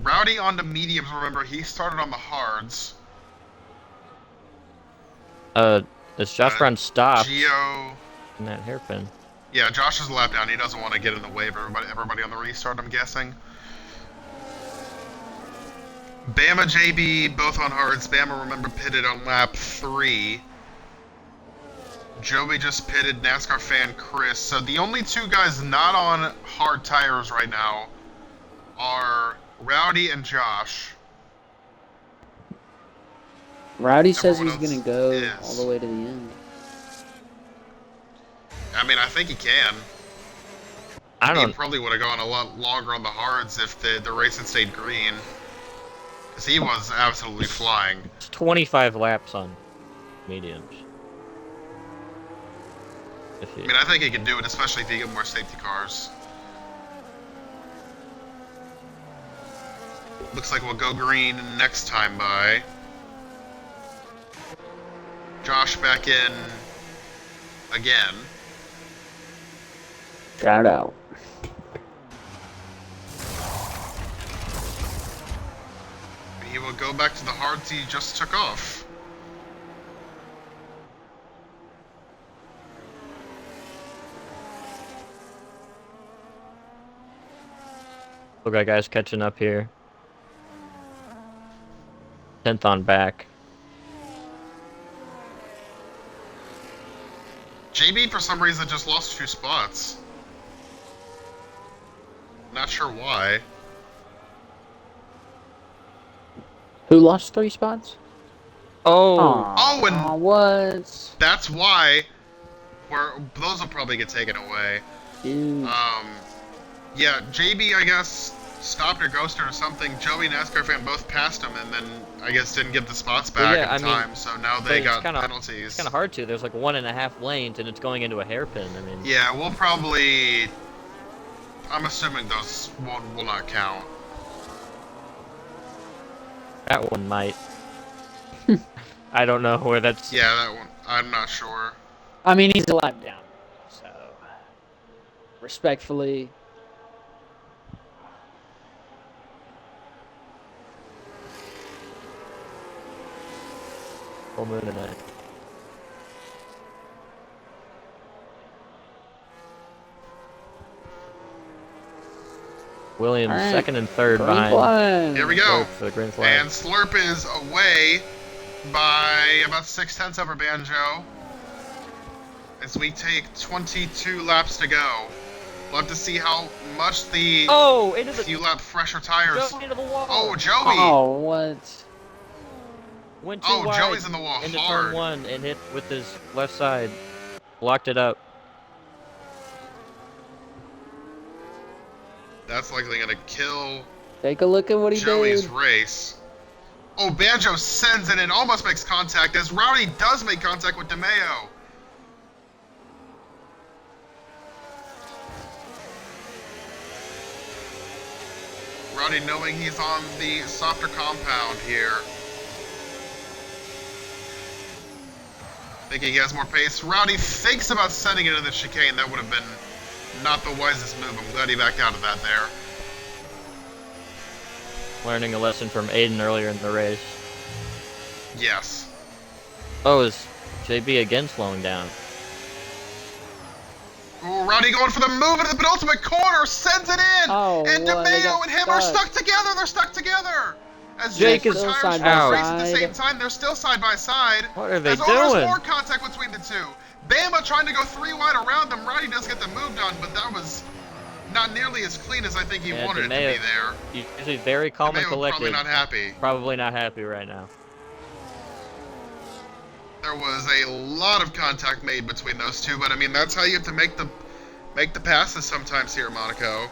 Rowdy on the mediums, remember, he started on the hards. Does Josh Brown stop Gio... in that hairpin? Yeah, Josh is a lap down. He doesn't want to get in the way of everybody on the restart, I'm guessing. Bama, JB, both on hards. Bama, remember, pitted on lap 3. Joey just pitted, NASCAR fan Chris. So the only two guys not on hard tires right now are Rowdy and Josh. Rowdy says Everyone he's else gonna go is. all the way to the end. I mean, I think he can. I He don't. probably would have gone a lot longer on the hards if the race had stayed green. Because he was absolutely flying. It's 25 laps on mediums. I mean, I think he can do it, especially if you get more safety cars. Looks like we'll go green next time by. Josh back in again. Shout out. He will go back to the hards he just took off. We got guys catching up here. 10th on back. JB, for some reason, just lost 2 spots. Not sure why. Who lost 3 spots? Oh, Oh, and what? that's why. Those will probably get taken away. Dude. Yeah, JB, I guess, stopped or ghosted or something. Joey and NASCAR fan both passed him, and then I guess didn't give the spots back yeah, in time. So now they got penalties. It's kind of hard to. There's like 1.5 lanes, and it's going into a hairpin. I mean, Yeah, we'll probably. I'm assuming those will not count. that one might. I don't know where that's. Yeah, that one. I'm not sure. I mean, he's a lap down. So, respectfully. Full moon tonight. Williams All right. second and third Green behind. flag. Here we go. For the green flag. And Slurp is away by about 6/10 over Banjo. As we take 22 laps to go. We'll have to see how much the into the few lap fresher tires. into the wall. Oh, Joey! Oh, what? Went too Oh, wide Joey's in the wall into hard. turn 1 and hit with his left side. Blocked it up. That's likely going to kill Take a look at what he Joey's did. race. Oh, Banjo sends it and almost makes contact as Rowdy does make contact with DeMeo. Rowdy knowing he's on the softer compound here. Thinking he has more pace. Rowdy thinks about sending it in the chicane. That would have been Not the wisest move. I'm glad he backed out of that there. Learning a lesson from Aiden earlier in the race. Yes. Oh, is JB again slowing down? Ooh, Rowdy going for the move into the penultimate corner, sends it in! Oh, and well, they DeMeo got and him are stuck. stuck together! They're stuck together! As Jake Jake is retires side from by the race at the side. same time, they're still side by side. What are they as there's doing? more contact between the two. Bama trying to go 3 wide around them. Rowdy does get the move done, but that was not nearly as clean as I think he wanted it to be there. He's usually very calm and DeMeo collected. probably not happy. Probably not happy right now. There was a lot of contact made between those two, but I mean that's how you have to make the passes sometimes here at Monaco.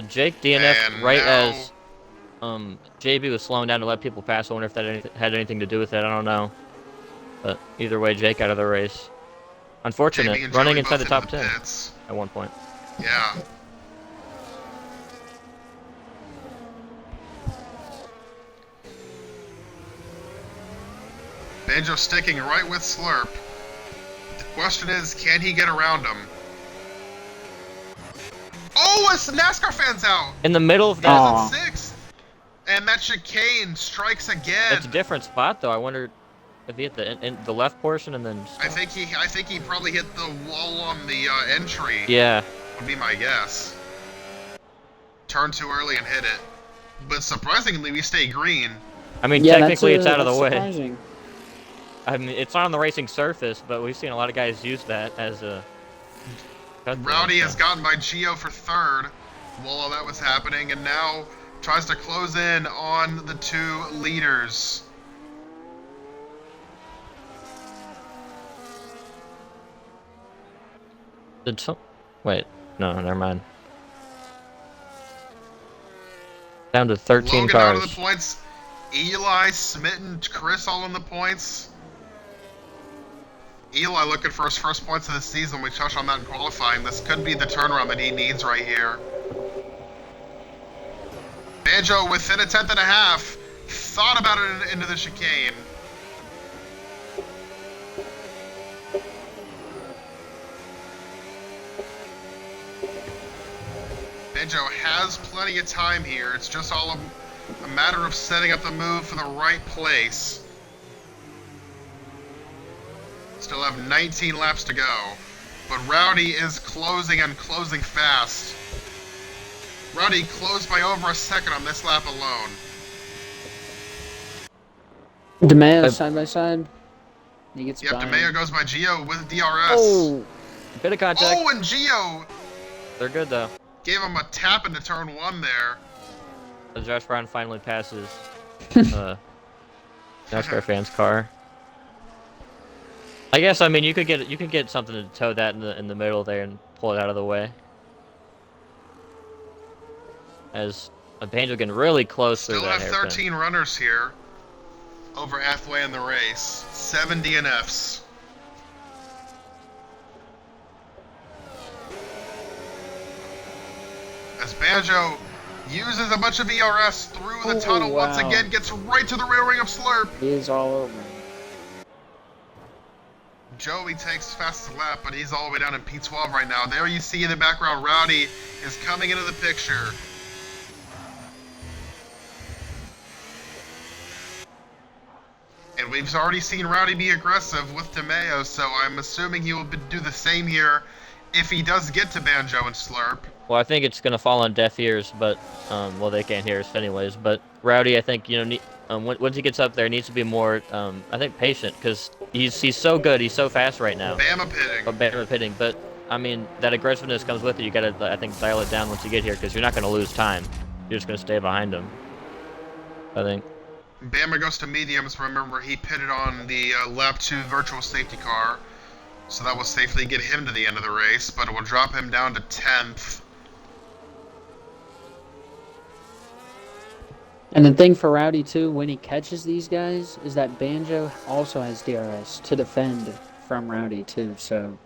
Jake DNF And right now- as JB was slowing down to let people pass. I wonder if that had anything to do with it. I don't know. But either way, Jake out of the race. Unfortunate. JB and Running Joey inside the both top into 10 pits. at one point. Yeah. Banjo sticking right with Slurp. The question is, can he get around him? Oh, a NASCAR fan's out! In the middle of that, Aw. That's in 6th. And that chicane strikes again. it's a different spot though. I wonder if he hit the left portion and then. I think he probably hit the wall on the entry. Yeah. Would be my guess. Turned too early and hit it. But surprisingly, we stay green. I mean, Yeah, technically it's out of the that's way. surprising. I mean, it's not on the racing surface, but we've seen a lot of guys use that as a. Rowdy has gotten by Gio for 3rd while all that was happening, and now tries to close in on the 2 leaders. Wait, no, never mind. Down to 13 Logan out of cars. the points. Eli, Smitten, Chris all in the points. Eli looking for his first points of the season. We touched on that in qualifying. This could be the turnaround that he needs right here. Banjo within a 10th and a half. Thought about it into the chicane. Banjo has plenty of time here. It's just all a matter of setting up the move for the right place. Still have 19 laps to go. But Rowdy is closing and closing fast. Rowdy closed by over a second on this lap alone. DeMeo side by side. He gets Yep, by. DeMeo goes by Gio with DRS. Oh, bit of contact. Oh, and Gio They're good though. gave him a tap into turn 1 there. As Josh Brown finally passes NASCAR fan's car. I guess you could get something to tow that in the middle there and pull it out of the way. As a Banjo getting really close through Still that have hairpin. 13 runners here. Over halfway in the race. 7 DNFs. As Banjo uses a bunch of ERS through the tunnel once wow. again, gets right to the rear wing of Slurp. He is all over. Joey takes fastest lap, but he's all the way down in P12 right now. There you see in the background, Rowdy is coming into the picture. And we've already seen Rowdy be aggressive with DeMeo, so I'm assuming he will do the same here if he does get to Banjo and Slurp. Well, I think it's gonna fall on deaf ears, but well, they can't hear us anyways. But Rowdy, I think once he gets up there, needs to be more I think patient because he's so good, he's so fast right now. Bama pitting. Bama pitting, but I mean that aggressiveness comes with it. You gotta I think dial it down once you get here because you're not gonna lose time. You're just gonna stay behind him. I think. Bama goes to mediums. Remember, he pitted on the lap 2 virtual safety car, so that will safely get him to the end of the race, but it will drop him down to 10th. And the thing for Rowdy too, when he catches these guys, is that Banjo also has DRS to defend from Rowdy too. So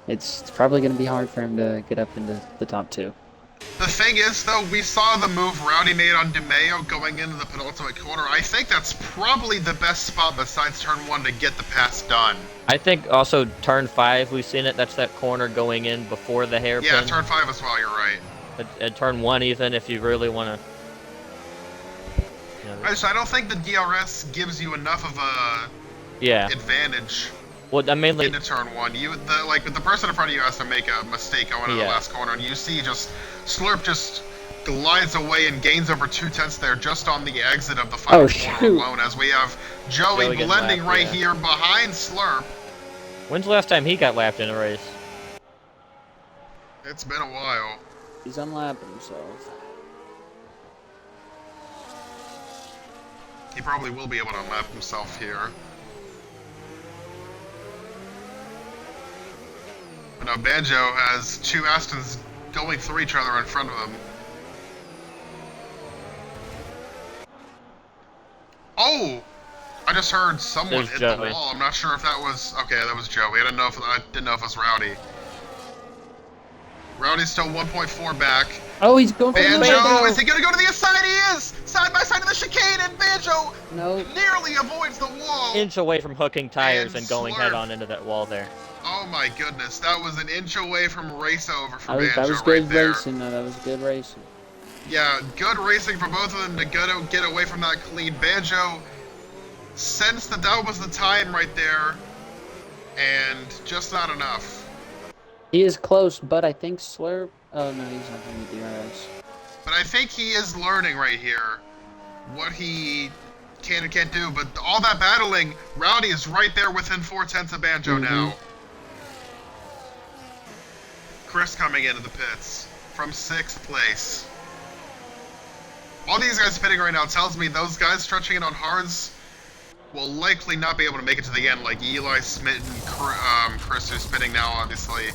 it's probably going to be hard for him to get up into the top 2. The thing is, though, we saw the move Rowdy made on DeMeo going into the penultimate corner. I think that's probably the best spot besides turn 1 to get the pass done. I think also turn 5, we've seen it. That's that corner going in before the hairpin. Yeah, turn 5 as well, you're right. At turn 1 even, if you really want to... I don't think the DRS gives you enough of a advantage. Well, I mean, like, into turn 1. The person in front of you has to make a mistake going to the last corner, and you see just Slurp just glides away and gains over 2/10 there just on the exit of the final corner alone, as we have Joey blending lapped, here behind Slurp. When's the last time he got lapped in a race? It's been a while. He's unlapping himself. He probably will be able to unlap himself here. But now Banjo has 2 Astons going through each other in front of him. Oh! I just heard someone hit the wall. I'm not sure if that was... Okay, that was Joey. I didn't know if it was Rowdy. Rowdy's still 1.4 back. Oh, he's going for the Banjo! Is he going to go to the inside? He is! Side by side of the chicane, and Banjo nearly avoids the wall. Inch away from hooking tires and going head on into that wall there. Oh my goodness, that was an inch away from race over for Banjo. That was good racing, though. That was good racing. Yeah, good racing for both of them to get away from that clean. Banjo sensed that was the time right there, and just not enough. He is close, but I think Slurp... Oh, no, he's not going to DRS. But I think he is learning right here what he can and can't do. But all that battling, Rowdy is right there within 4/10 of Banjo now. Chris coming into the pits from 6th place. All these guys pitting right now tells me those guys stretching it on hards will likely not be able to make it to the end, like Eli, Smith, and Chris, who's spinning now, obviously.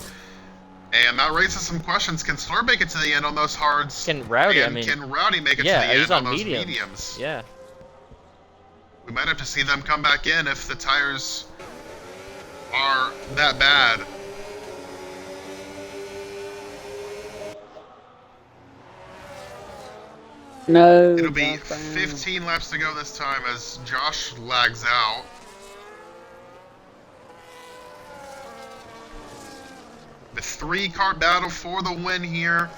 And that raises some questions. Can Slurp make it to the end on those hards? Can Rowdy, can Rowdy make it to the end on those mediums? Yeah. We might have to see them come back in if the tires are that bad. No. It'll be 15 laps to go this time as Josh lags out. The 3-car battle for the win here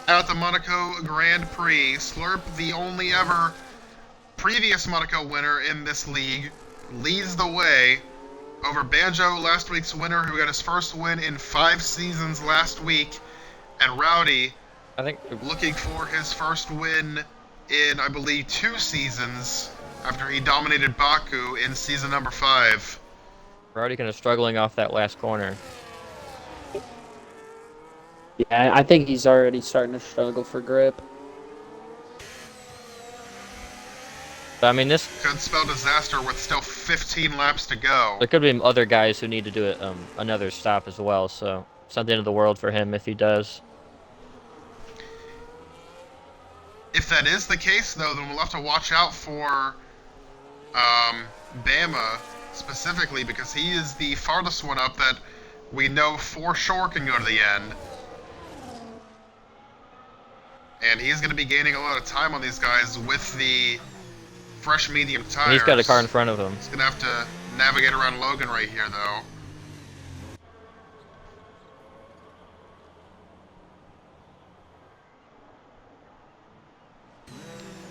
at the Monaco Grand Prix. Slurp, the only ever previous Monaco winner in this league, leads the way over Banjo, last week's winner, who got his first win in 5 seasons last week, and Rowdy, I think, looking for his first win in, I believe, 2 seasons after he dominated Baku in season number 5. Rowdy kind of struggling off that last corner. Yeah, I think he's already starting to struggle for grip. But, I mean, this could spell disaster with still 15 laps to go. There could be other guys who need to do it another stop as well, so it's not the end of the world for him if he does. If that is the case, though, then we'll have to watch out for Bama specifically, because he is the farthest one up that we know for sure can go to the end. And he's going to be gaining a lot of time on these guys with the fresh medium tires. He's got a car in front of him. He's going to have to navigate around Logan right here, though.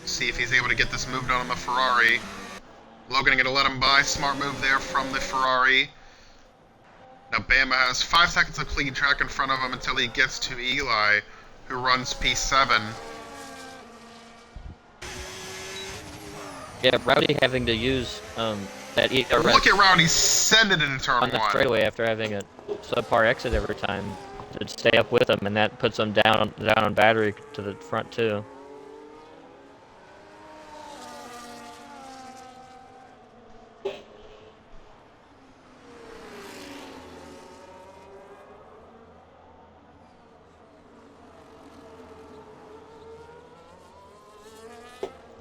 See if he's able to get this moved on the Ferrari. Logan going to let him by. Smart move there from the Ferrari. Now Bama has 5 seconds of clean track in front of him until he gets to Eli, who runs P7. Yeah, Rowdy having to use that ERS. Look at Rowdy send it into turn 1. On the straightaway after having a subpar exit every time to stay up with him, and that puts him down on battery to the front too.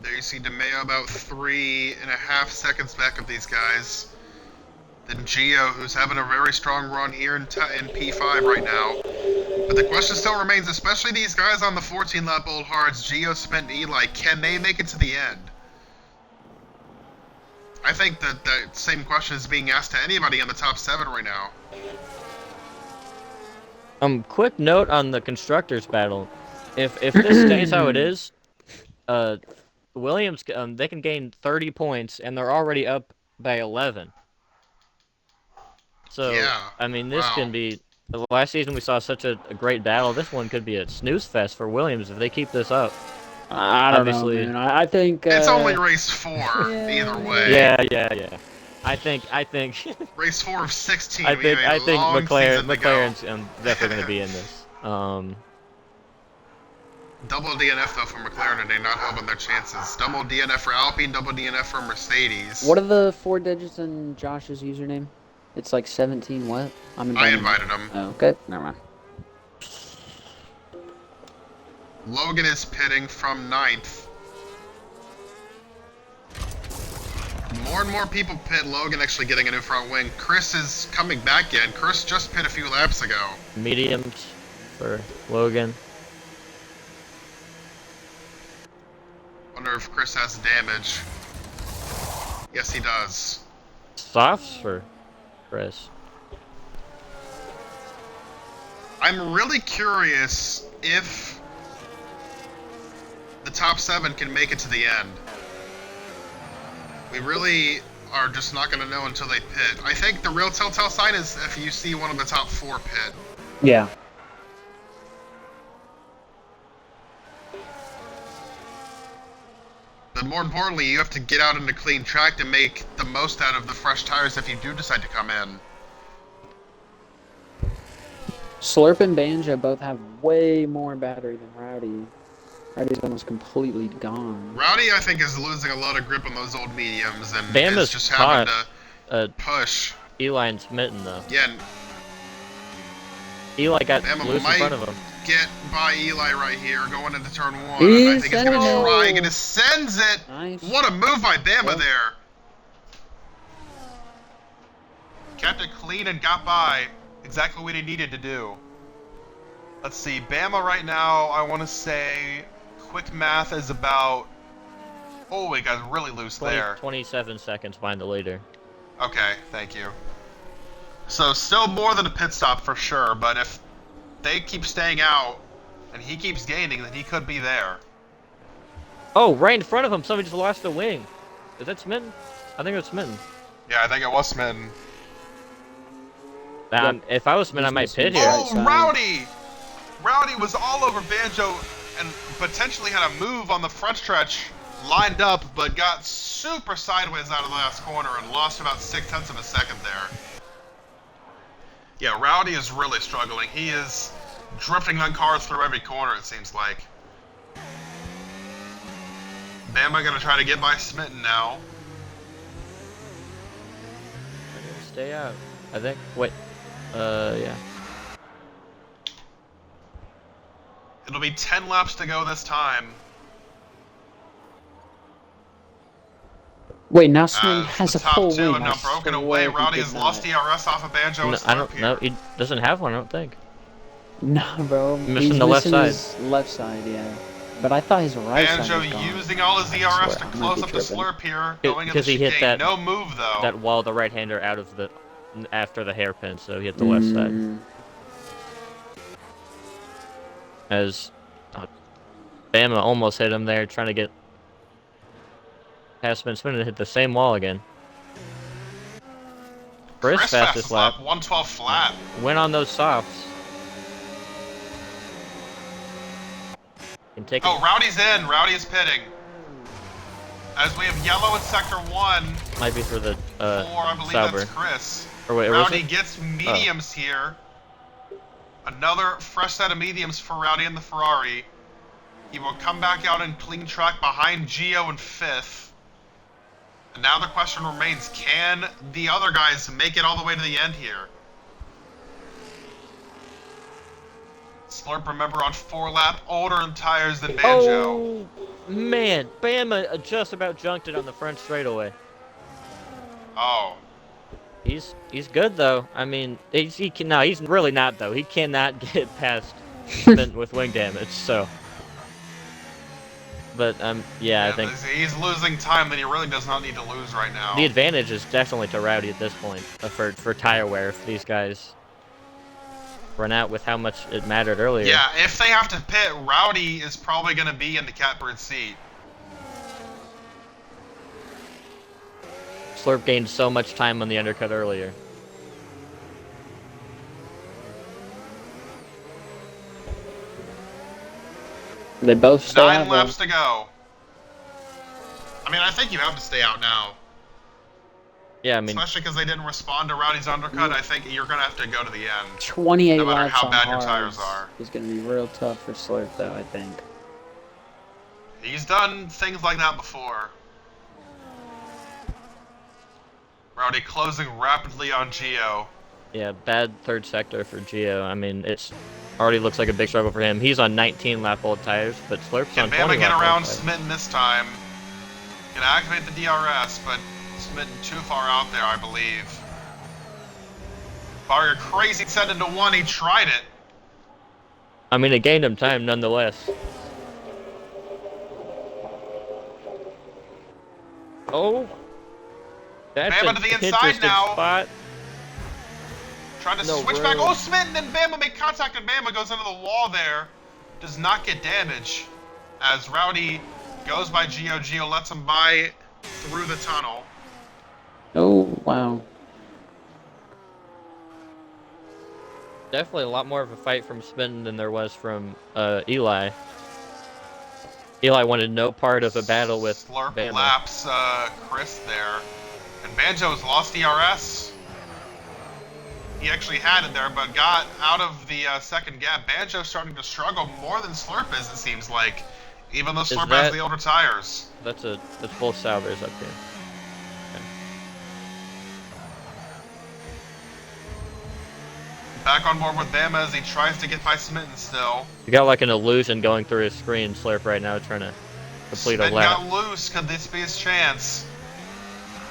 There you see DeMeo about 3.5 seconds back of these guys. Then Gio, who's having a very strong run here in P5 right now. But the question still remains, especially these guys on the 14-lap old hards, Gio, Spent, Eli, can they make it to the end? I think that the same question is being asked to anybody in the top 7 right now. Quick note on the constructors battle. If this stays how it is, Williams they can gain 30 points and they're already up by 11. So Yeah. I mean, this Wow. can be. The last season we saw such a great battle. This one could be a snooze fest for Williams if they keep this up. I don't Obviously, know, man. I think It's only race 4, yeah, either way. yeah. I think Race 4 of 16. I think McLaren's definitely going to be in this. Double DNF though for McLaren today, not helping their chances. Double DNF for Alpine, double DNF for Mercedes. What are the 4 digits in Josh's username? It's like 17 what? I invited him. Oh, okay, never mind. Logan is pitting from 9th. More and more people pit. Logan actually getting a new front wing. Chris is coming back in. Chris just pit a few laps ago. Mediums for Logan. Wonder if Chris has damage. Yes, he does. Softs for Chris. I'm really curious if the top 7 can make it to the end. We really are just not going to know until they pit. I think the real telltale sign is if you see one of the top 4 pit. Yeah. But more importantly, you have to get out into clean track to make the most out of the fresh tires if you do decide to come in. Slurp and Banjo both have way more battery than Rowdy. Rowdy's almost completely gone. Rowdy, I think, is losing a lot of grip on those old mediums and Bama's is just having caught, to push. Eli and Smitten though. Yeah, and Eli got Bama loose in might front of him. get by Eli right here, going into turn 1. He I think he's going to sends it. try and sends it. Nice. What a move by Bama Yep. there. Kept it clean and got by. Exactly what he needed to do. Let's see, Bama right now, I want to say, quick math is about... Oh, it got really loose there. 27 seconds behind the leader. Okay, thank you. So still more than a pit stop for sure, but if they keep staying out and he keeps gaining, then he could be there. Oh, right in front of him, somebody just lost the wing. Is that Smitten? I think it was Smitten. Yeah, I think it was Smitten. If I was Smitten, I might pit here. Oh, Rowdy! Rowdy was all over Banjo and potentially had a move on the front stretch lined up, but got super sideways out of the last corner and lost about 0.6 of a second there. Yeah, Rowdy is really struggling. He is drifting on cars through every corner, it seems like. Bama gonna try to get by Smitten now. Stay out. I think. Wait. Yeah. It'll be 10 laps to go this time. Wait, now Smitten has the a top full 2 wing. have now I broken swear away. he Rowdy did has lost not. DRS off of Banjo No, and I don't Slurp know. here. He doesn't have one. I don't think. Nah, bro. Missing He's the left missing side. his left side, yeah. But I thought his right Banjo side was gone. using all his DRS to swear, I might close be up the tripping. Slurp here. Going in the Because he hit chicane. that- No move though. That wall, the right-hander out of the after the hairpin, so he hit the left side. Mm. As Bama almost hit him there, trying to get past Smitten and hit the same wall again. Chris fastest lap. 112 flat. Went on those softs. Can take Oh, Rowdy's in. Rowdy is pitting. As we have yellow in sector 1. might be for the 4, I believe Sauber. that's Chris. Or wait, was Rowdy it? gets mediums here. Another fresh set of mediums for Rowdy in the Ferrari. He will come back out in clean track behind Gio in 5th. And now the question remains, can the other guys make it all the way to the end here? Slurp, remember, on 4-lap, older in tires than Banjo. Oh man, Bama just about junked it on the front straightaway. Oh. He's good though. I mean, he's really not though. He cannot get past Smith with wing damage. So, but yeah, I Yeah, think he's losing time that he really does not need to lose right now. the advantage is definitely to Rowdy at this point for tire wear. If these guys run out with how much it mattered earlier. Yeah, if they have to pit, Rowdy is probably going to be in the catbird seat. Slurp gained so much time on the undercut earlier. They both stay out 9 laps to go. I mean, I think you have to stay out now. Yeah, I mean, especially because they didn't respond to Rowdy's undercut. I think you're going to have to go to the end. 28 no matter laps how on bad your hards tires are. is going to be real tough for Slurp, though, I think. He's done things like that before. Rowdy closing rapidly on Gio. yeah, bad third sector for Gio. I mean, it's already looks like a big struggle for him. He's on 19 lap old tires, but Slurp's Can on 20 Bama get lap around old tires. Smitten this time? Gonna activate the DRS, but Smitten too far out there, I believe. Barger crazy set into 1, he tried it. I mean, it gained him time nonetheless. Oh, that's Bama an to the inside interesting now. spot. Trying to No switch room. back. Oh, Smitten and Bama make contact, and Bama goes into the wall there. Does not get damage. As Rowdy goes by Gio. Gio lets him by through the tunnel. Oh, wow. Definitely a lot more of a fight from Spin than there was from Eli. Eli wanted no part of a battle with Slurp Bama. laps Chris there. And Banjo's lost DRS. He actually had it there, but got out of the second gap. Banjo's starting to struggle more than Slurp is, it seems like. Even though Slurp has the older tires. That's both Salvers up here. Back on board with Bama as he tries to get by Smitten still. You got like an illusion going through his screen, Slurp right now, trying to complete Smitten a lap. got loose. Could this be his chance?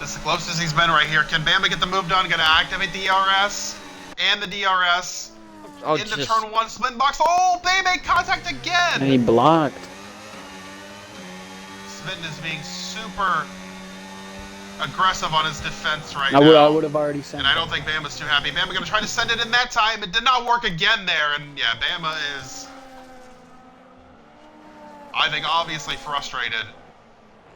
This is the closest he's been right here. Can Bama get the move done? Gonna activate the DRS. And the DRS. Oh, into turn 1, Smitten box. Oh, Bama contact again! And he blocked. Smitten is being super aggressive on his defense right now. I would have already sent And I don't think Bama's too happy. Bama gonna try to send it in that time. It did not work again there. And yeah, Bama is, I think, obviously frustrated.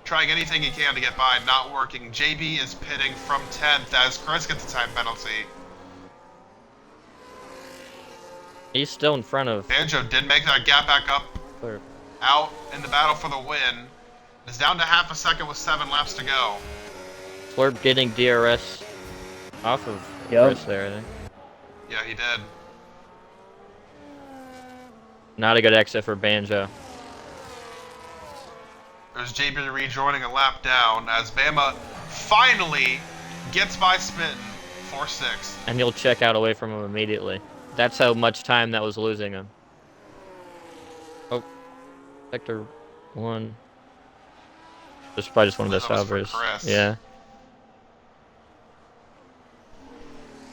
Trying anything he can to get by, not working. JB is pitting from 10th as Chris gets a time penalty. He's still in front of Banjo did make that gap back up, Slurp. out in the battle for the win. It's down to half a second with 7 laps to go. Slurp getting DRS off of Chris there, I think. Yeah, he did. Not a good exit for Banjo. There's JB rejoining a lap down as Bama finally gets by Smitten for 6th. And he'll check out away from him immediately. That's how much time that was losing him. Oh, sector 1. This is probably just one of the That was for Salvers. Chris. Yeah.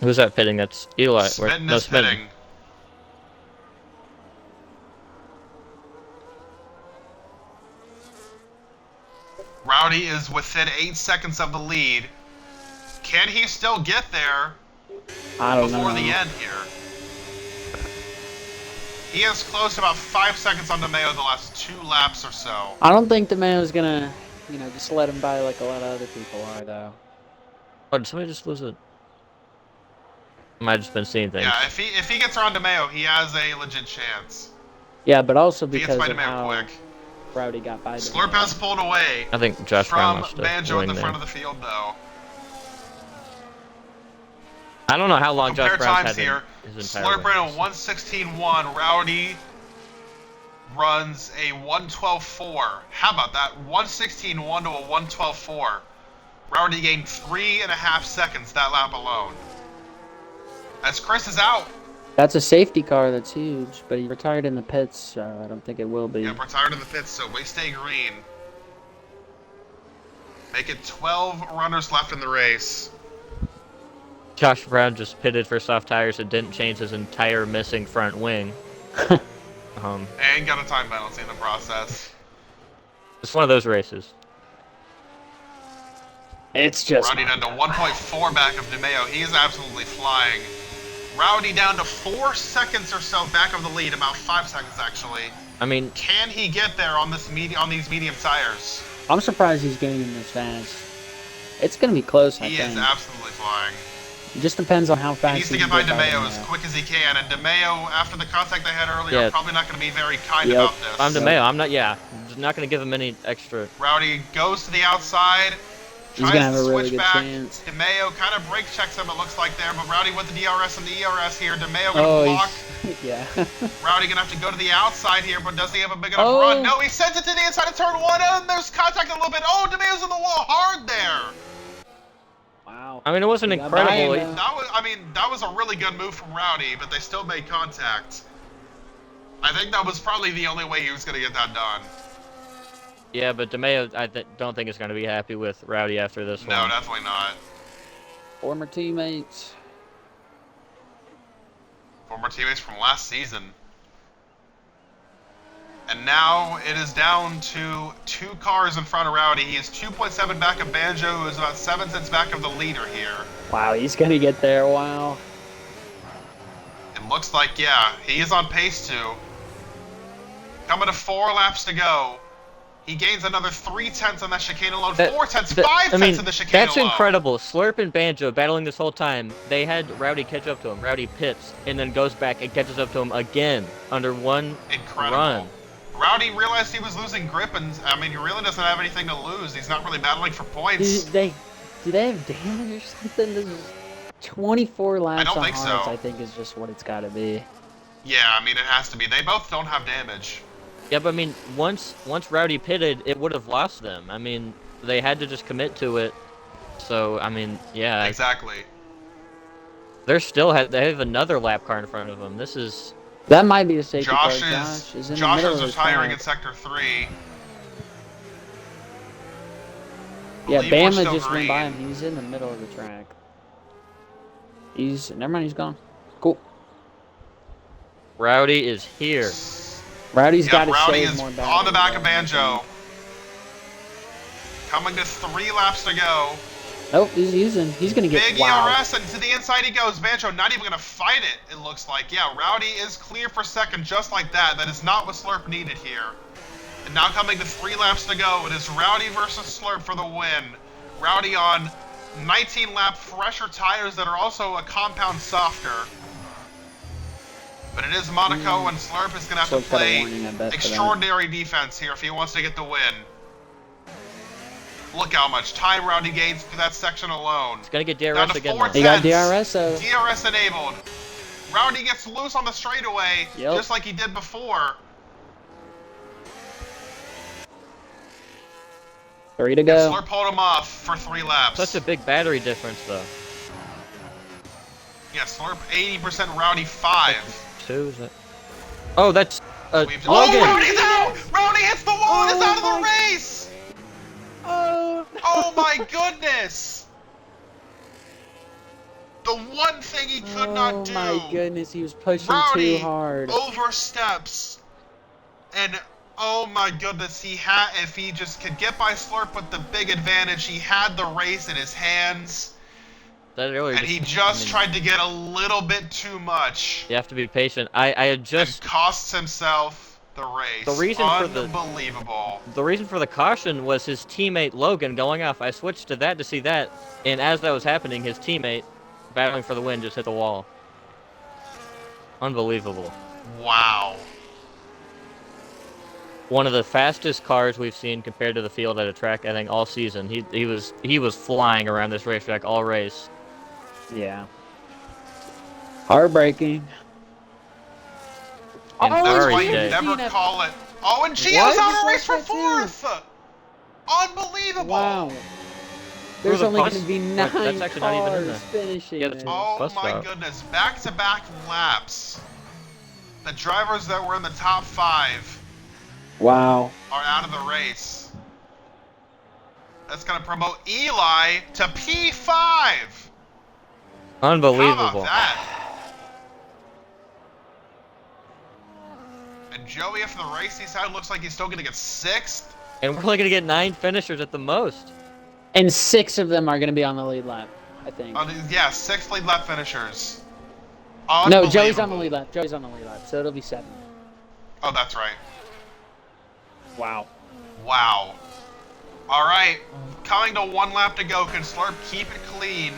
Who's that pitting? That's Eli. Smitten No, is Smitten. pitting. Rowdy is within 8 seconds of the lead. Can he still get there I don't before know. the end here? He has closed about 5 seconds on DeMeo the last 2 laps or so. I don't think the man was gonna, just let him by like a lot of other people are, though. Oh, did somebody just lose it? I might have just been seeing things. Yeah, if he gets around DeMeo, he has a legit chance. Yeah, but also If he gets because by of DeMeo how quick. Rowdy got by Slurp has pulled away I think Josh Brown from must have Banjo in the winged front there. of the field, though. I don't know how long Compare Josh Brown's times had here. his entire Slurp ran a race. 1:16.1. Rowdy runs a 1:12.4. How about that? 1:16.1 to a 1:12.4. Rowdy gained 3.5 seconds that lap alone. As Chris is out. That's a safety car. That's huge. But he retired in the pits, so I don't think it will be. Yeah, retired in the pits, so we stay green. Make it 12 runners left in the race. Josh Brown just pitted for soft tires and didn't change his entire missing front wing. And got a time penalty in the process. It's one of those races. It's just Rowdy down to 1.4 back of DeMeo. He is absolutely flying. Rowdy down to 4 seconds or so back of the lead, about 5 seconds actually. I mean, Can he get there on this on these medium tires? I'm surprised he's getting this fast. It's gonna be close, I He think. is absolutely flying. It just depends on how fast He needs to can get by get DeMeo as quick as he can, and DeMeo, after the contact they had earlier, Yeah. probably not going to be very kind Yep. about this. I'm DeMeo. I'm not. Yeah, just not gonna give him any extra. Rowdy goes to the outside, He's tries gonna have to a really switch good back. chance. DeMeo kind of brake checks him, it looks like there, but Rowdy with the DRS and the ERS here. DeMeo going to Oh, block. yeah. Rowdy going to have to go to the outside here, but does he have a big enough Oh. run? No, he sends it to the inside of turn 1, and there's contact a little bit. Oh, DeMeo's on the wall hard there. Wow. I mean, it wasn't He got by incredible. him, That was a really good move from Rowdy, but they still made contact. I think that was probably the only way he was going to get that done. Yeah, but DeMeo, don't think is going to be happy with Rowdy after this No, one. definitely not. Former teammates. Former teammates from last season. And now it is down to 2 cars in front of Rowdy. He is 2.7 back of Banjo, who is about 7 cents back of the leader here. Wow, he's gonna get there. Wow. It looks like, yeah, he is on pace to. Coming to 4 laps to go. He gains another 3 tenths on that chicane alone. 4 tenths, 5 tenths in the chicane that's alone. incredible. Slurp and Banjo battling this whole time. They had Rowdy catch up to him. Rowdy pits and then goes back and catches up to him again under one Incredible. run. Rowdy realized he was losing grip, and I mean, he really doesn't have anything to lose. He's not really battling for points. Do they have damage or something? This is 24 laps don't on think hards, so. I think is just what it's got to be. Yeah, I mean, it has to be. They both don't have damage. Yeah, but I mean, once Rowdy pitted, it would have lost them. I mean, they had to just commit to it. So, I mean, yeah. Exactly. They have another lap car in front of them. This is... That might be a safety car. Josh is in the Josh middle is of the retiring in track. sector 3. Yeah, Believe we're Bama still just went by green. him. He's in the middle of the track. Never mind, he's gone. Cool. Rowdy is here. Rowdy's got Yep, to Rowdy save is more battery. on the back though, of I Banjo. think. Coming to 3 laps to go. Nope, he's gonna get Big wow. ERS, and to the inside he goes. Banjo not even going to fight it, it looks like. Yeah, Rowdy is clear for second just like that. That is not what Slurp needed here. And now coming to 3 laps to go, it is Rowdy versus Slurp for the win. Rowdy on 19-lap fresher tires that are also a compound softer. But it is Monaco, and Slurp is going to have to Slurp's got a play warning, I bet, for that. extraordinary defense here if he wants to get the win. Look how much time Rowdy gains for that section alone. He's going to get Down DRS to again, 4 though. He got tenths. DRS, so DRS enabled. Rowdy gets loose on the straightaway, Yep. just like he did before. 3 to And go. Slurp pulled him off for 3 laps. Such a big battery difference, though. Yeah, Slurp 80%, Rowdy 5. 2, is that... Oh, that's... Oh, Logan! Rowdy's out! Rowdy hits the wall and is Oh out of the my- race! Oh, Oh my goodness! The one thing he could not do. Oh my goodness, he was pushing Rowdy too hard. oversteps, and oh my goodness, if he just could get by Slurp with the big advantage, he had the race in his hands, That really and he I just mean, tried to get a little bit too much, You have to be patient. I had and just... costs himself the race. The reason for the- Unbelievable. The reason for the caution was his teammate Logan going off. I switched to that to see that, and as that was happening, his teammate, battling for the win, just hit the wall. Unbelievable. Wow. One of the fastest cars we've seen compared to the field at a track, I think, all season. He was flying around this racetrack all race. Yeah. Heartbreaking. And That's Ferrari why you day. never call it. Oh, and Gio's What? out of race for That's right, 4th! Unbelievable! Wow. There's the only bus- going to be Wait, 9 that's actually not even in cars there. finishing Yeah, that's- this. Oh Bus my stop. goodness, back-to-back laps. The drivers that were in the top 5 Wow. are out of the race. That's going to promote Eli to P5! How about Unbelievable. that? And Joey, if the race he's had looks like he's still going to get 6th. And we're only going to get 9 finishers at the most. And 6 of them are going to be on the lead lap, I think. Yeah, 6 lead lap finishers. No, Joey's on the lead lap. Joey's on the lead lap, so it'll be 7. Oh, that's right. Wow. Wow. All right, coming to 1 lap to go. Can Slurp keep it clean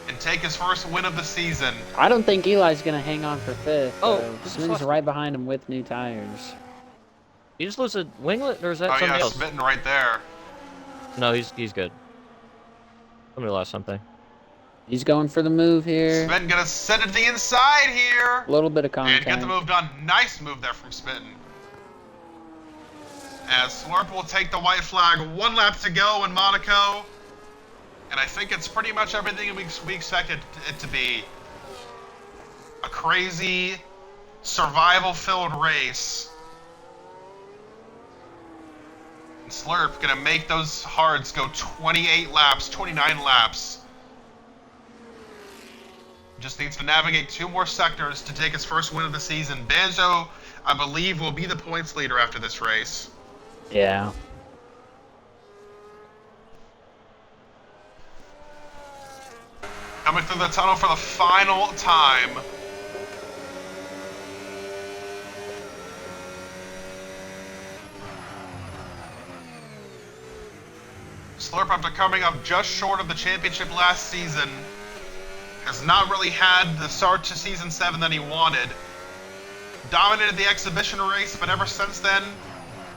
and take his first win of the season? I don't think Eli's going to hang on for 5th. Oh, Smitten's right behind him with new tires. You just lose a winglet, or is that Oh somebody yeah, else? Smitten right there. No, he's good. Somebody lost something. He's going for the move here. Smitten gonna send it to the inside here. A little bit of contact. And get the move done. Nice move there from Smitten. As Slurp will take the white flag. 1 lap to go in Monaco. And I think it's pretty much everything we expected it to be. A crazy, survival-filled race. And Slurp gonna make those hards go 28 laps, 29 laps. Just needs to navigate 2 more sectors to take his first win of the season. Banjo, I believe, will be the points leader after this race. Yeah. Coming through the tunnel for the final time. Slurp, after coming up just short of the championship last season, has not really had the start to Season 7 that he wanted. Dominated the exhibition race, but ever since then,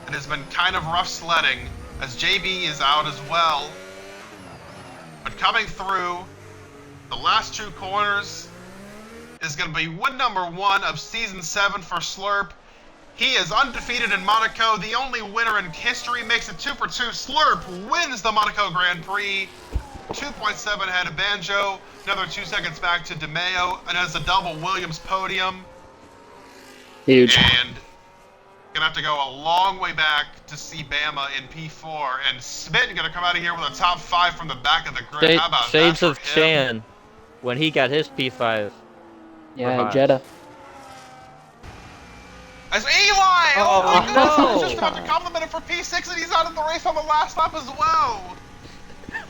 it has been kind of rough sledding, as JB is out as well. But coming through, the last 2 corners is going to be win number 1 of Season 7 for Slurp. He is undefeated in Monaco. The only winner in history, makes it 2 for 2. Slurp wins the Monaco Grand Prix. 2.7 ahead of Banjo. Another 2 seconds back to DeMeo. And as a double Williams podium. Huge. And gonna have to go a long way back to see Bama in P4. And Smitten gonna come out of here with a top 5 from the back of the grid. How about Shades that of for him? Chan when he got his P5. Yeah, Jeddah. As Eli! Oh my goodness! I was just no. about to compliment him for P6 and he's out of the race on the last lap as well!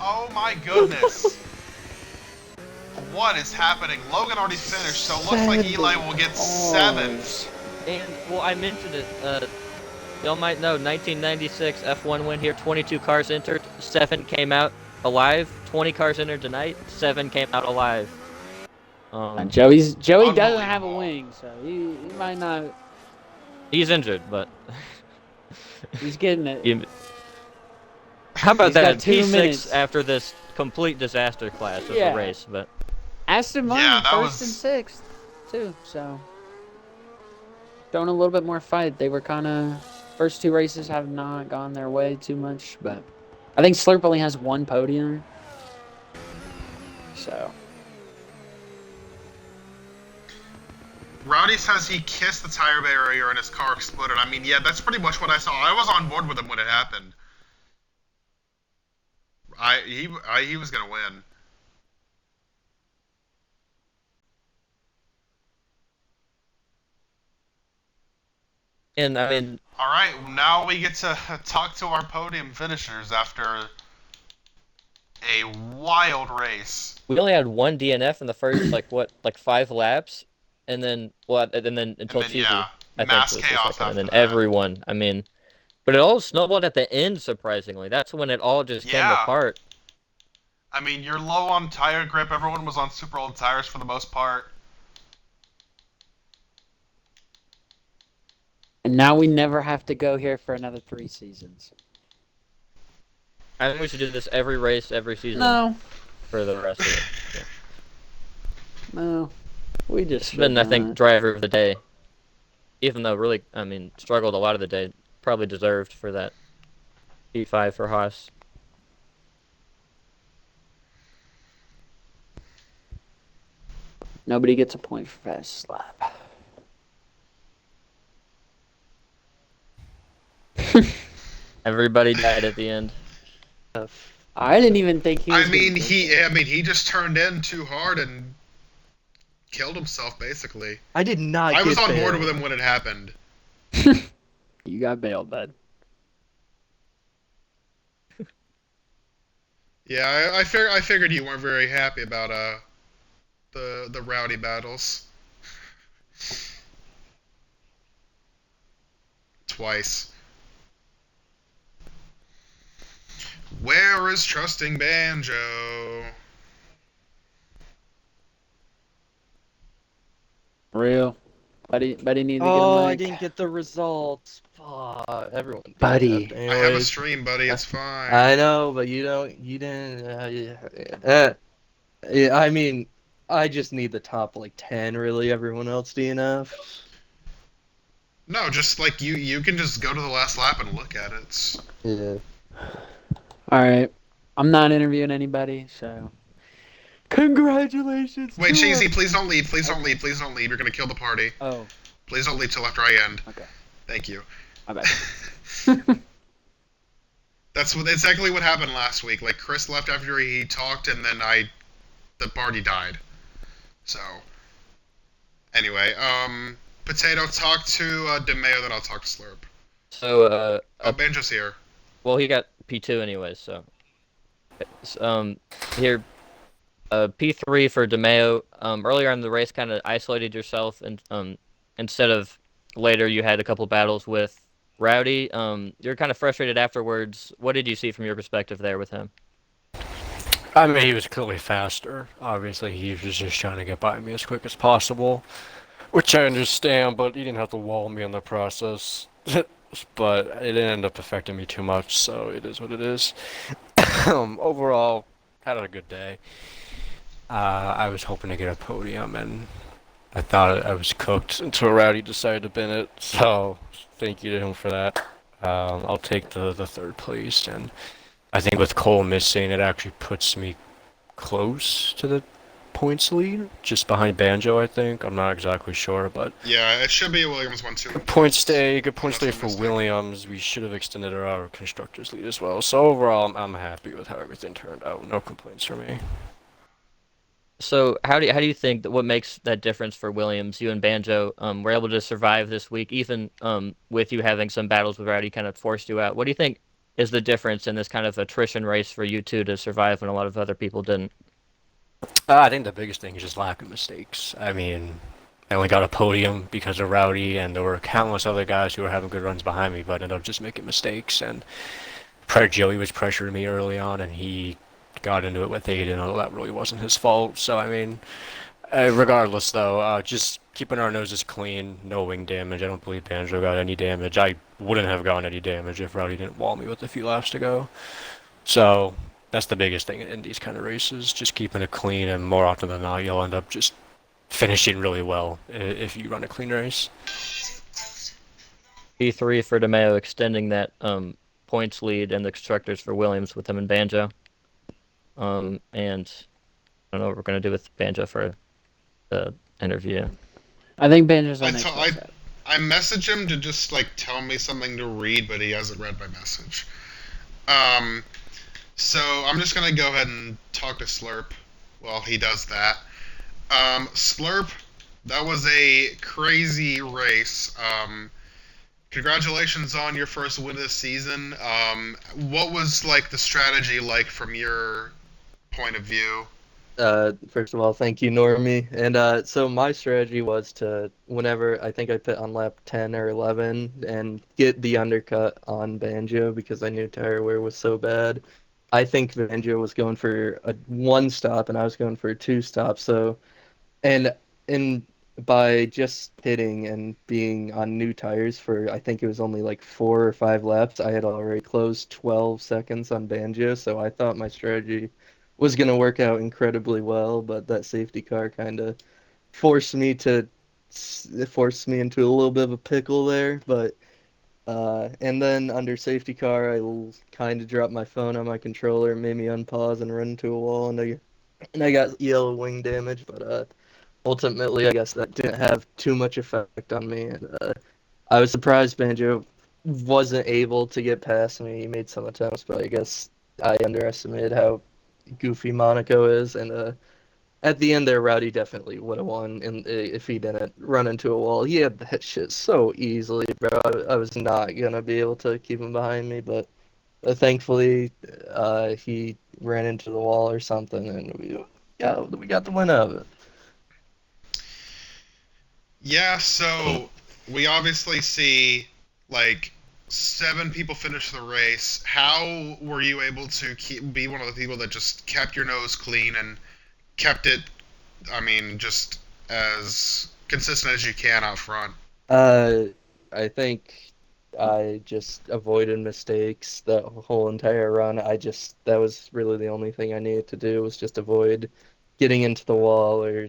Oh my goodness. What is happening? Logan already finished, so it looks like Eli will get 7th. And, well, I mentioned it. Y'all might know, 1996 F1 win here, 22 cars entered, 7 came out alive. 20 cars entered tonight, 7 came out alive. Joey doesn't have a wing, so he might not. He's injured, but He's getting it. How about He's got that? 2 P6 minutes. after this complete disaster class of Yeah. the race, but Aston Martin Yeah, that first was- and 6th, too. So showing a little bit more fight. They were kind of first 2 races have not gone their way too much, but I think Slurp only has 1 podium. So Rowdy says he kissed the tire barrier and his car exploded. I mean, yeah, that's pretty much what I saw. I was on board with him when it happened. He was gonna win. and I mean, All right, now we get to talk to our podium finishers after a wild race. we only had 1 DNF in the first like 5 laps, and then until then, Tuesday, yeah, I think mass was the chaos second, and then after that. everyone. I mean, but it all snowballed at the end. Surprisingly, that's when it all just came Yeah. apart. I mean, you're low on tire grip. Everyone was on super old tires for the most part. and now we never have to go here for another 3 seasons. I think we should do this every race, every season No, for the rest of it. Yeah. no, we just. Been, I should think, not. driver of the day. Even though really, I mean, struggled a lot of the day. Probably deserved for that P5 for Haas. Nobody gets a point for fast lap. Everybody died at the end. I didn't even think he was gonna get there. he just turned in too hard and killed himself basically. I did not I get was on board bailed. with him when it happened. You got bailed, bud. Yeah, I figured you weren't very happy about the rowdy battles. Twice. Where is trusting Banjo? Real. Buddy needs to get a Oh, I mic. didn't get the results. Fuck, everyone. Buddy. I have a stream, buddy. It's fine. I know, but you didn't. Yeah, I mean, I just need the top like 10. Really, everyone else DNF. No, just like you can just go to the last lap and look at it. Yeah. All right. I'm not interviewing anybody, so congratulations. Wait, to Cheesy, us. please don't leave. Please don't leave. Please don't leave. You're gonna kill the party. Oh, Please don't leave till after I end. okay. Thank you. My bad. That's exactly what happened last week. Like Chris left after he talked, and then the party died. So anyway, Potato, talk to DeMayo, then I'll talk to Slurp. So, Oh, Banjo's here. well, he got P2 anyway, so. Here, P3 for DeMeo. Earlier in the race, kind of isolated yourself, and instead of later, you had a couple battles with Rowdy. You're kind of frustrated afterwards. What did you see from your perspective there with him? I mean, he was clearly faster. Obviously, he was just trying to get by me as quick as possible, which I understand, but he didn't have to wall me in the process. But it didn't end up affecting me too much, so it is what it is. Overall, had a good day. I was hoping to get a podium, and I thought I was cooked until Rowdy decided to bin it, so thank you to him for that. I'll take the third place, and I think with Cole missing, it actually puts me close to the points lead, just behind Banjo, I think. I'm not exactly sure, but Yeah, it should be a Williams 1-2. good points day Unless for I'm mistaken. Williams. We should have extended our constructors lead as well. So overall, I'm happy with how everything turned out. No complaints from me. So how do you think that what makes that difference for Williams? You and Banjo were able to survive this week, even with you having some battles with Rowdy kind of forced you out. What do you think is the difference in this kind of attrition race for you two to survive when a lot of other people didn't? I think the biggest thing is just lack of mistakes. I mean, I only got a podium because of Rowdy, and there were countless other guys who were having good runs behind me, but ended up just making mistakes. And Joey was pressuring me early on, and he got into it with Aiden, although that really wasn't his fault. So, I mean, regardless, though, just keeping our noses clean, no wing damage. I don't believe Banjo got any damage. I wouldn't have gotten any damage if Rowdy didn't wall me with a few laps to go. So that's the biggest thing in these kind of races, just keeping it clean, and more often than not, you'll end up just finishing really well if you run a clean race. P3 for DeMeo extending that points lead and the constructors for Williams with him and Banjo. And I don't know what we're gonna do with Banjo for the interview. I think Banjo's I on next t- episode. I messaged him to just like tell me something to read, but he hasn't read my message. So I'm just gonna go ahead and talk to Slurp while he does that. Slurp, that was a crazy race. Congratulations on your first win of the season. What was like the strategy like from your point of view? First of all, thank you, Normie. And so my strategy was to, whenever I think I put on lap 10 or 11, and get the undercut on Banjo because I knew tire wear was so bad. I think Banjo was going for a one stop and I was going for a two stop. So, and by just hitting and being on new tires for, I think it was only like 4 or 5 laps, I had already closed 12 seconds on Banjo. So I thought my strategy was going to work out incredibly well, but that safety car kind of forced me to forced me into a little bit of a pickle there. But and then under safety car, I kind of dropped my phone on my controller, made me unpause and run into a wall, and I got yellow wing damage. But ultimately, I guess that didn't have too much effect on me, and I was surprised Banjo wasn't able to get past me. He made some attempts, but I guess I underestimated how goofy Monaco is, and at the end there, Rowdy definitely would have won, and if he didn't run into a wall, he had that shit so easily, bro. I was not gonna be able to keep him behind me, but thankfully, he ran into the wall or something, and we got the win out of it. Yeah, so we obviously see like 7 people finish the race. How were you able to be one of the people that just kept your nose clean and kept it, I mean, just as consistent as you can out front? Uh, I think I just avoided mistakes the whole entire run. That was really the only thing I needed to do was just avoid getting into the wall or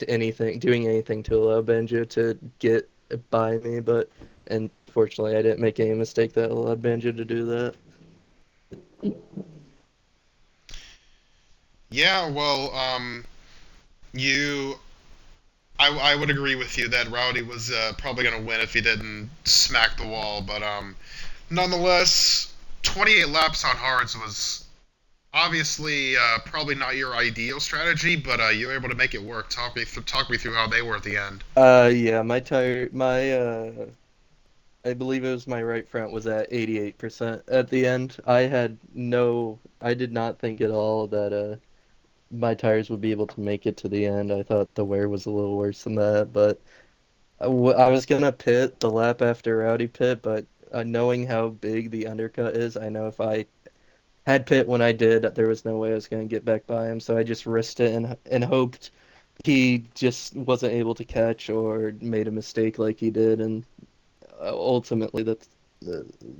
anything, doing anything to allow Benjo to get by me. But and fortunately, I didn't make any mistake that allowed Benjo to do that. Yeah, well, you, I would agree with you that Rowdy was probably going to win if he didn't smack the wall, but nonetheless, 28 laps on hards was obviously probably not your ideal strategy, but you were able to make it work. Talk me through how they were at the end. Yeah, I believe it was my right front was at 88% at the end. I did not think at all that my tires would be able to make it to the end. I thought the wear was a little worse than that, but I was gonna pit the lap after Rowdy pit, but knowing how big the undercut is, I know if I had pit when I did, there was no way I was gonna get back by him. So I just risked it and hoped he just wasn't able to catch or made a mistake like he did, and ultimately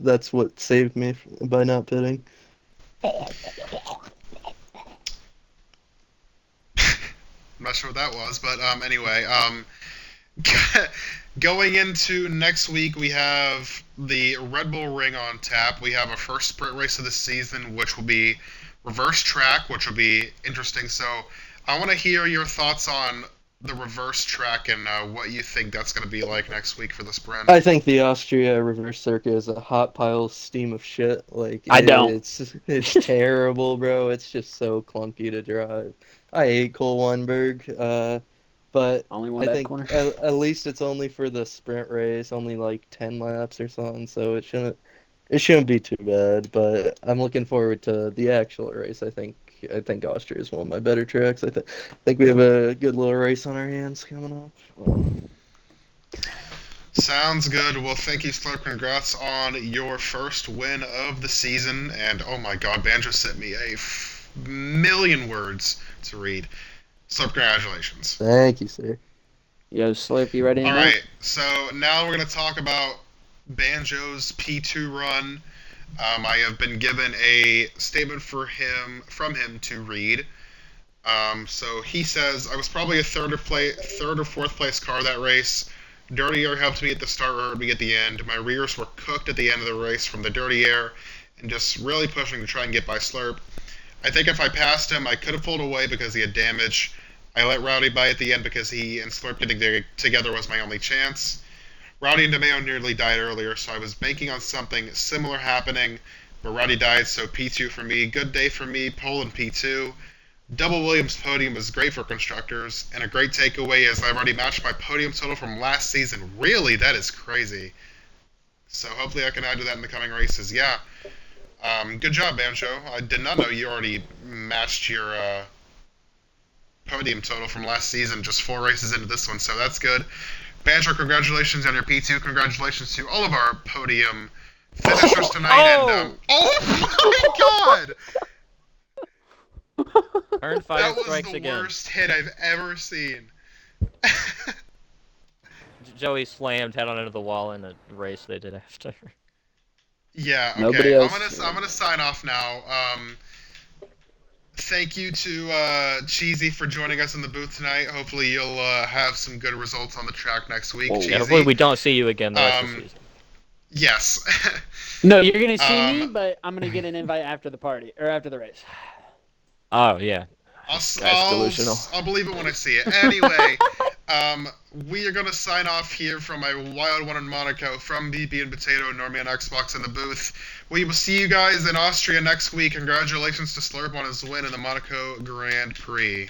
that's what saved me by not pitting. I'm not sure what that was, but anyway, going into next week, we have the Red Bull Ring on tap. We have a first sprint race of the season, which will be reverse track, which will be interesting. So I want to hear your thoughts on the reverse track and what you think that's going to be like next week for the sprint. I think the Austria reverse circuit is a hot pile of steam of shit. Like I don't. it's terrible, bro. It's just so clunky to drive. I hate Cole Weinberg, but Only one I that think corner. at least it's only for the sprint race, only like 10 laps or something, so it shouldn't be too bad. But I'm looking forward to the actual race. I think Austria is one of my better tracks. I think we have a good little race on our hands coming up. Sounds good. Well, thank you, Slurp. Congrats on your first win of the season. And oh my god, Banjo sent me a million words to read. Slurp, congratulations. Thank you, sir. Yo, Slurp, you ready? All right, so now we're going to talk about Banjo's P2 run. I have been given a statement from him to read. So he says, I was probably a third or fourth place car that race. Dirty air helped me at the start, hurt me at the end. My rears were cooked at the end of the race from the dirty air, and just really pushing to try and get by Slurp. I think if I passed him, I could have pulled away because he had damage. I let Rowdy by at the end because he and Slurp getting together was my only chance. Rowdy and DeMeo nearly died earlier, so I was banking on something similar happening, but Rowdy died, so P2 for me. Good day for me, pole in P2. Double Williams podium was great for constructors, and a great takeaway is I've already matched my podium total from last season. Really? That is crazy. So hopefully I can add to that in the coming races. Yeah. Good job, Banjo. I did not know you already matched your podium total from last season, just 4 races into this one, so that's good. Banjo, congratulations on your P2. Congratulations to all of our podium finishers tonight. And oh my god! Turn 5 That was strikes the again. worst hit I've ever seen. Joey slammed head on into the wall in a race they did after. Yeah, okay. Nobody else. I'm gonna sign off now. Thank you to Cheesy for joining us in the booth tonight. Hopefully you'll have some good results on the track next week. Whoa. Cheesy. Yeah, hopefully we don't see you again the rest of the Um, season. Yes. No, you're gonna see me, Um, but I'm gonna get an invite after the party or after the race. Oh, yeah. I'll, This guy's delusional. I'll believe it when I see it. Anyway, We are going to sign off here from a wild one in Monaco from BB and Potato, Normie and Xbox in the booth. We will see you guys in Austria next week. Congratulations to Slurp on his win in the Monaco Grand Prix.